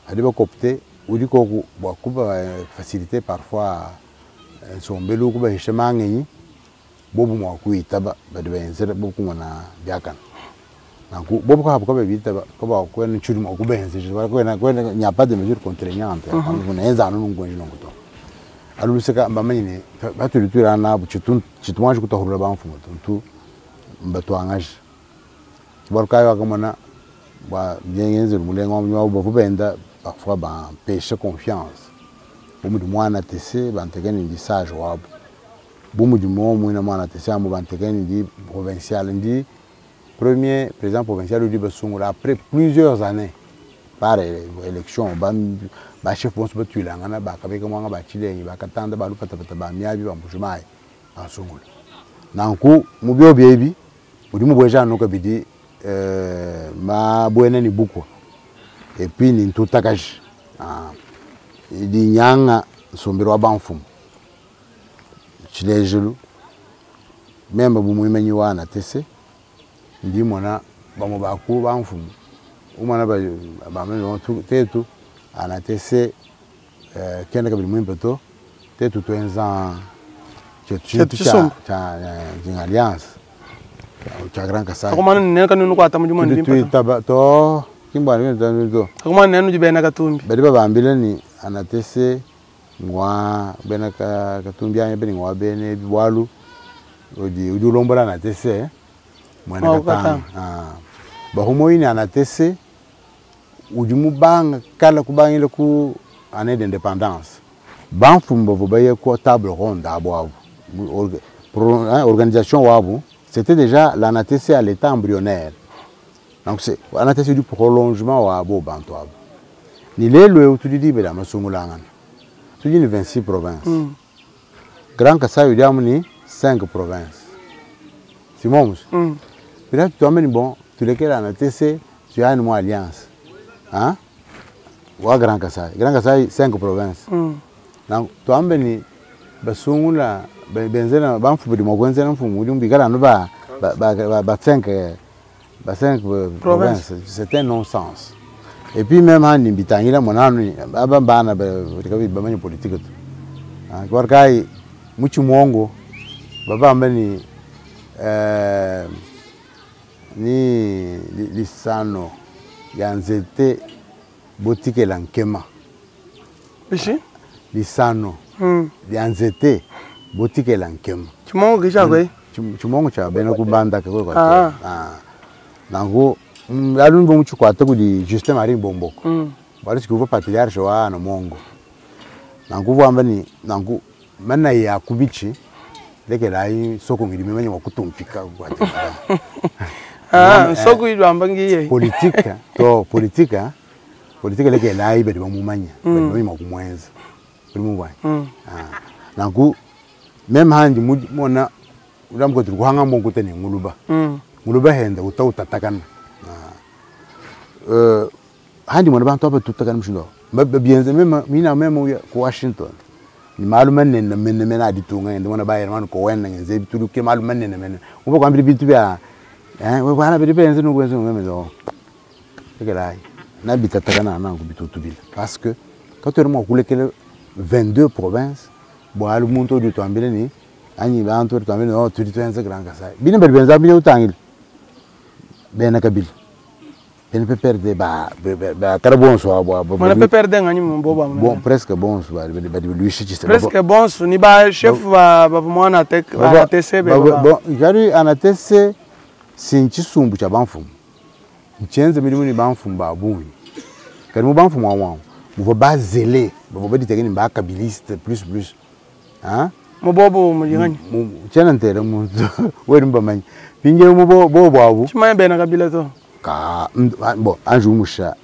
adi ba copter udi ko ba kuba faciliter parfois sombelu kuba hishamangi bobu mo kuita ba de benzer bobu ngona biakan nanku bobu ko habo ko be bita ko ba ko en chudi mo ku benzer ko en nya pas de mesure contraignante on enza no ngoni no to alu seka mbamani ba tu lutura na bu chituma ku to hurula ba mfumo tu mbato angaje bor kayo akamana ba yengenze mulengo mwa bo benda parfois ba pêcher confiance bomu du mwana tese bantegani ndi sage wabo bomu du momo ina mwana tese amu bantegani ndi provincial ndi premier président provincial du Basungula après plusieurs années par élection ba chef bon soba tuilanga na ba kabeka mwanga ba chilengi ba katanda ba lupata ba miabi ba mujumai Basungula nanku mubyo bebi udi mubweja no kabidi ma bwene ni buko et puis ni tutakaji di nyanga sombiro wa banfum chilejulu memba bumuimenyi wana tese ndi mona bamo baku banfum umana ba meno tetu ana tese kenda kabili mwimpeto tetu twenza chetu cha alliance cha Grand Kasai komana nene kanunu kwa tamujuma ndimpa to kimbani ndo komana nene jibena katumbi bali babambile ni anatese ngwa bena katumbi anye beni ngwa bene biwalu odi ulombola anatese mwana katanga ba homoini anatese ujumubanga kala kubangile ku année d'indépendance banfumbo bobaye ko table ronde abo organisation wabo c'était déjà l'anatese à l'état embryonnaire donc c'est l'anatese du prolongement wabo bantu abo ni lelo utudidi bela masungulangana tudini 26 provinces Grand Kasai udiamuni 5 provinces simons là tu amènes bon tu lesquels anatese tu as une alliance hein wa Grand Kasai 5 provinces donc tu amènes basungula benzena banfu de mogwenza mfumu udumbi kala no ba 5 provinces c'est un non-sens. Et puis même en Bitangila, mon ami, Abambana, Bamani politique. Gorkai, Muchumongo, Babambani, ni Lissano, Yanzete, Boutique Lankema. Ici Lissano, Yanzete, Boutique Lankema. Chumongo kisha kwe? Chumongo cha Benakubanda kwa. Nango alun bon chu kwata kudi Justin Marie Bomboko bali sikuva patriarche wa na Mongo nangu vamba ni nangu mana ya kubichi leke lai soko ngidi memanya wakutumpika kwata soko idwamba ngiye politika leke lai bedi bamumanya bedi makumwenza bedi mubanya nangu même handi mona ulamko tukuhanga mbongo tene nguluba henda utatakana handi mwana bantu aba tutakana mshindo bienze mina mema ku Washington ni maluma nene mena aditunga ende mwana bayera mwana ko wena ngenze bitulu ke maluma nene mena uba kwambiri bitu bya we bana bibenze no kwenze meme zo ekelai na bitatakana nangu bitutu bila parce que quand tu remontes kulekele 22 provinces bo alu muntu du twambile ni anyi bantu twambile no tu ditwenze Grand Kasai bine berbenza bile utangile bena kabili bene peut perdre ba carbon so abo on peut perdre ngani mboba bon presque bon so ba lui chichi presque bon so ni ba chef ba mwana tek ATC bon jari anatese sinchi sumbu cha banfumu nchenze milimu ni banfumu ba bunyi kari mu banfumu wa mu ba zele ba ditegeni ba kabiliste plus hein mubobo mujingani chena ntere mu weri mbamanyi pinge mu bobo abu chimanya bena kabila to ka bon anju musha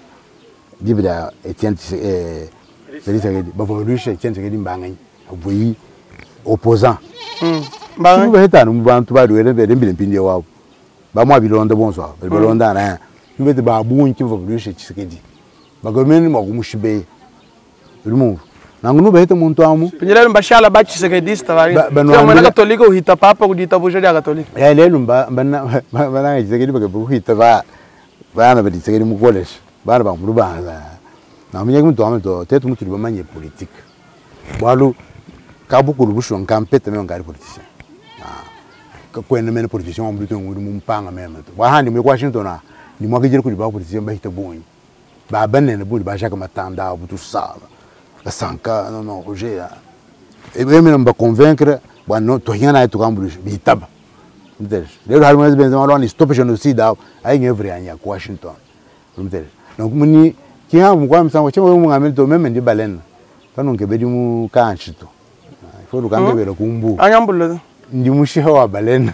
dibida Etienne Félix Tshisekedi ba volusha Etienne Tshisekedi mbangani aboyi opposant Ba hetano mu bantu ba duwe be mbile mpindi wabo. Ba mwa bilonda bonso. Bilonda na. Mbete ba bunki vo blushe Tshisekedi. Ba gomeni mo kumushibe. Rumu. Nangu be heta muntu amu. Pinyela mbashala ba Tshisekedi stavari. Mwana katolika uhita papa kudita bujeli ya katolika. Lelo bana Tshisekedi ba kuhita ba bana ba Tshisekedi mu college. Bana ba mu banza. Na mwenye muntu amu to tetu mutu ba manye politique. Walu kabukuru bushon kampete me ngari politicien. Kwenda mena politicien wa mbuto ngudi mumpanga mema to wahandi mu Washington na ni mwakijira kuli ba politicien ba hita bonyi ba banene buli ba shaka matanda butu sala la sanka non Roger e mena mba convaincre bwana to hina to kambulu bitaba mteje lero hali mwezi benza maloni stop genocide ai ngevri anya ku Washington mteje donc muni kiha mu kwa msango chemo mu ngameli to meme ndi balena tano ngebedi mu kanchito fo lukangebela kumbu anyambulo ndi mushiha wa balena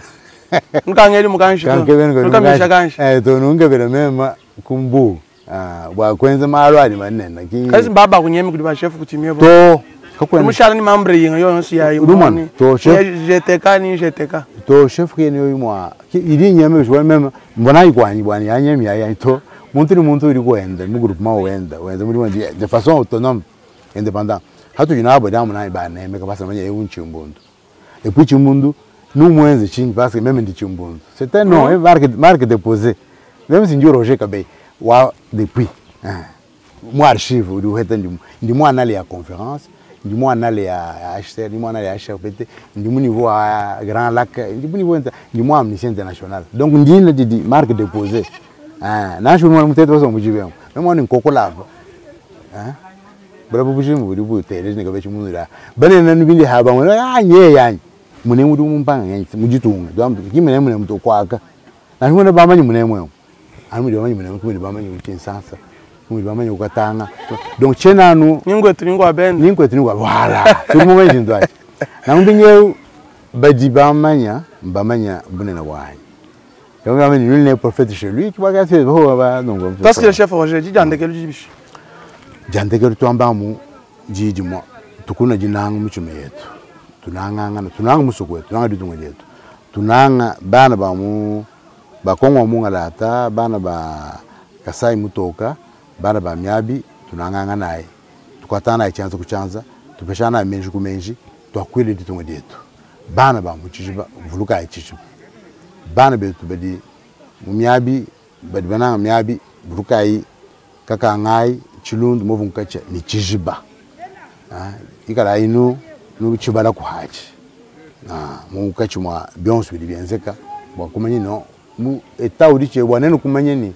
nkangeli mukanshi nkamisha kanshi to nungebela mema kumbu bwa kwenza malwani manena ki kasi baba kunyemi kuti ba chef kutimie bo to kakwena mushara ni mambre yinga yo nsi yayi rumani to chef JTK to chef kene yo mwa ili nyame jwa mema mbona ikwani bwani yanyemi yayi to muntu uri kwenda mu group ma wenda muri wandi de façon autonome indépendant hatu yinabo damu na ibana emeka basa manye yunchimbundu et puis Chimbundu nous moins ching parce que même ndi Chimbundu c'est un nom marque déposée même si ndio Roger Kabey wa depuis moi archive du heta ndi moi anale ya conférence ndi moi anale ya HCR ndi moi anale ya HRPT ndi mu niveau à Grand Lac ndi mu niveau ndi moi Amnesty International donc ndi na di marque déposée na shuru mu teto so mujibe même on nkoko lava bravo bujimu buri butele ne gabe Chimbundu la bane na nubindi haba ngwe nye yanyi mune mudu mumpanga yanyi mujitunga ndambu kimene mune muto kwaka na ngone bamanyi mune mwe ami bamanyi mune kumene bamanyi uchinsasa kumene bamanyi ukatanga donc chenanu ningwetu wala tumu mwe ndwa na mbinye badi bamanya bune na wanyi donc bamanyi nul ne prophète chez lui qui va gasser ho ba donc parce que le chef Roger dit jandekelu jibishi jandekelu twambamu jiji mo tukuna jinangu michume yetu tunanga musukwe tunanga ditunga yetu tunanga bana ba mu bakongwa munga lata bana ba Kasai mutoka bana ba Myabi tunanga naye tukatana ichanza kuchanza tupeshana menji kumenji twakwile ditunga yetu bana ba mu chijiba vuluka ichichiba bana betu badi mu Myabi badi bana Myabi vuluka yi kaka ngai chilundu movunkacha ni chijiba ikala inu nuchibala kuhaji mu kachumwa byonso bibyenzeka bwa kumanyi no mu etawudi che bwanene kumanyi ni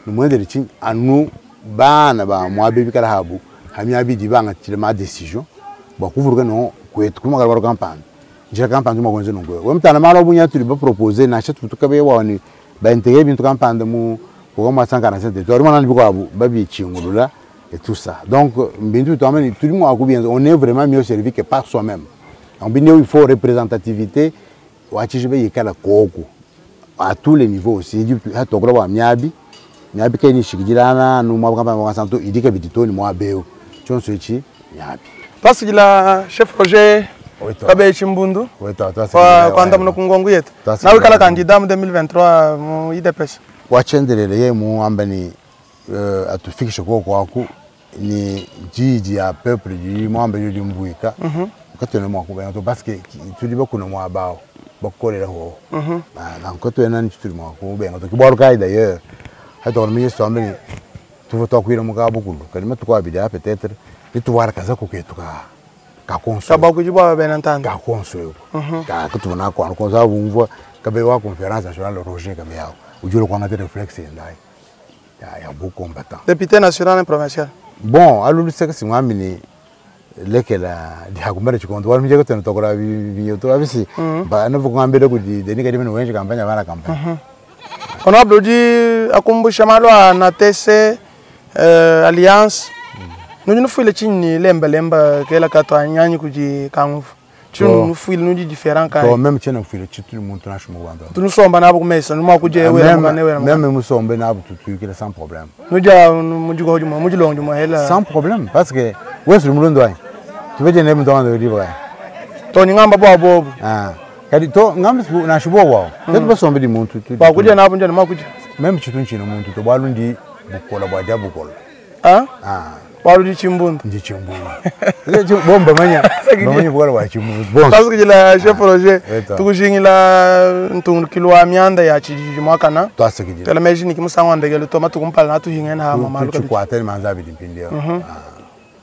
numwendere chi anu bana ba mwabe bikala habu hamyabi dibanga tile ma decision bwa kuvuruka no kwetu kumagala baro campagne njira campagne mu gonze nongwe we mtana mala obunya tuli ba proposer na chatu tukabe wani ba intégrer bintu campagne mu ko ma 147 to rima nan biko abu babi chingulula et tout ça. Donc, tout le monde on est vraiment mieux servi que par soi-même. Il faut représentativité à tous les niveaux aussi. Parce que la chef Roger Kabey Chimbundu, quand on a congongu yetu, na wikala candidat en 2023 mu IDPS. Wachendelele ye mu ambani atufikisha kwa ni jiji ya peuple du mwambe yuli mbuika katone mwa kuba to parce que tuli bakuna mwa bao bakolera ho na nkoto ena ni tuli mwa kuba ngato kibaru kai d'ailleurs hato on mi sombe ni tu voto kwira muka bukulu kalima tukwa bida peut-être ni tuwara kaza kuketuka ka konso ka bakujiba benantanda ka konso ka kutuna kwa konso bumva kabe wa conférence nationale Roger Kabey yao ujuro kwa ngate réflexe ndai ya beaucoup combattant député national et provincial. Bon, alors c'est que si moi mini lekela dihakumara chikondo wali mije kutana tokora biyoto abisi ba na vukwambira kuti denika dimene wenje kampanya bana kampanya. Honorable di akumbusha malo na TC alliance. Nous fuile chini lemba kela katwa nyanyi kuji kangufu. Chunu fuile nudi différent kai. To même chena fuile chitu muntu na shumu wanda. Tu somba na bukumesa numa kuje wewe mane wewe. Même musombe na butu kila sans problème. Nuja mujigo hojuma mujilongo juma hela. Sans problème parce que wewe mulundo ai. Tu veux dire ne mutanda de libre. To nyingamba bo bobu. kadi to ngambu na shibo wao tetu basombe di muntu ba kuje na bunje na makuje même chitunchi na muntu to balundi bukola bwa jabukola balu di chimbundu ndi chimbundu bomba manya bukola bwa chimbundu bon parce que la chef projet tukushingila ntungu kilwa mianda ya chiji mwakana to asakije tela meji nikimusangwa ndegelo to matukumpala na tuhingena ha mama luka kwatani manzabi dimpindia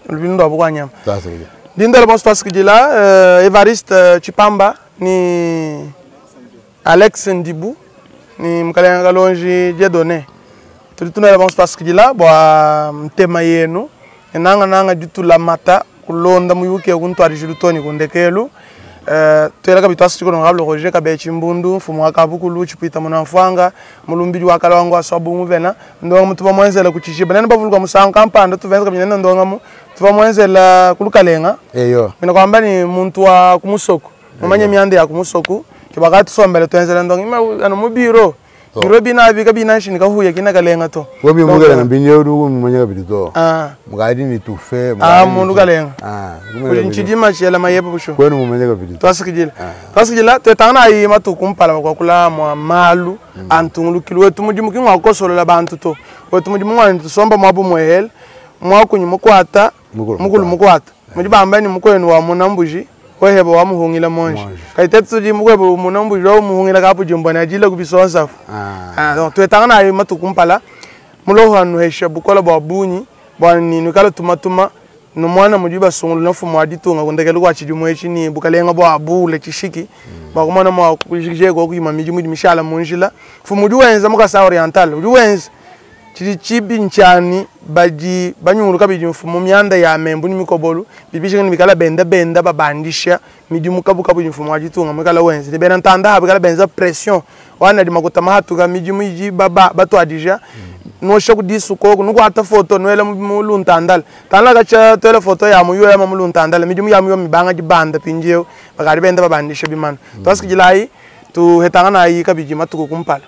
lubindo abukanya to asakije dindela bon parce que la Evariste Chipamba ni Alex Ndibu ni mkalenga lonji Jedone tulituna bon parce que la bwa mtema yenu nanga ditula mata kulonda muyuke kuntu arijulutoni kundekelu twela kabitwa siko ngablo roje kabe chimbundu fumu akabukulu chipita muna mfanga mulumbiri wakala wangu asabu muvena ndo mtu bamwenzela kuchishiba nani bavulwa musanga kampanda tuvenza kabinena ndo ngamu tubamwenzela kulukalenga eyo mina kwamba ni muntu wa kumusoko mumanye myande ya kumusoko kibagati sombele twenzela ndo ngima ano mubiro biro bina bika bina shini kahuye kina kalenga to wobi mugala ngambinye uru mumanye kabito mugadi ni tufe mundu kalenga nchidima chela mayepo busho kwenu mumanye kabito twasikijila twetana ayi matukumpala kwa kula mwa malu antungulu kilwetu mudimu kingwa kosolola bantu to wetu mudimu ngwa tusomba mwabu mwehel mwakunyi mukwata mukulu mukwata mudibamba ni mukwenu wa munambuji weheba wa muhungila monji kaitetsu di mukwebo munambuji wa muhungila kapu jimbona ajila kubisonsa donc twetana ayi matukumpala mulo hanu hesha bukola bwa bunyi bwa ninu kala tumatuma no mwana mujiba sungulu na fumu aditunga kundekelo kwa chijumo chini bukalenga bwa abule chishiki ba kumana mwa kujije ko kuyima miji mudi mishala munjila fumu duwenza mukasa oriental duwenza chiri chibi nchani baji banyuru kabiji mfumu myanda ya membu ni mikobolu bibishe ni bikala benda babandisha miji mukabuka buji mfumu aditunga mukala wenza de benantanda habikala benza pression wana di makutama hatuka miji baba batu adija no shoku disu ko nuko ata photo noela muluntandal tala gacha tele photo ya mu yoya muluntandal mijumu ya mu mibanga jibanda pinjeo bagari benda babandisha bimana twasikijilai tu hetangana yi kabiji matuko kumpala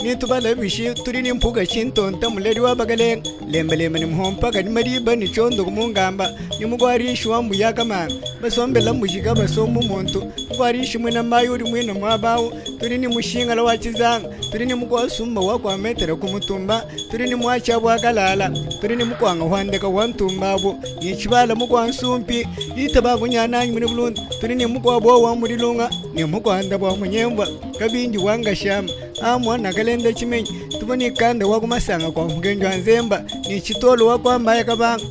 ni tubala bishi turi ni mpuga chinto ntamuleri wa bagale lembele mani mhompa kadi mariba ni chondo kumungamba ni mugwari shwambu yakamana basombe la mujiga basombu muntu gwari shimwe na mayuri mwina mwabawo turi ni mushinga la wachizanga turi ni mugwasumba wa kwa metera kumutumba turi ni mwacha bwa galala turi ni mukwanga hwandeka wantumbabo ni chibala mugwansumpi itababu nyananyi muri bulundu turi ni mugwabo wa murilunga ni mugwanda bwa munyembwa kabinji wanga shama amwana kalenda chimenyi tuboni kanda wa kumasanga kwa mgenjwa nzemba ni chitolo wa kwamba yakabanga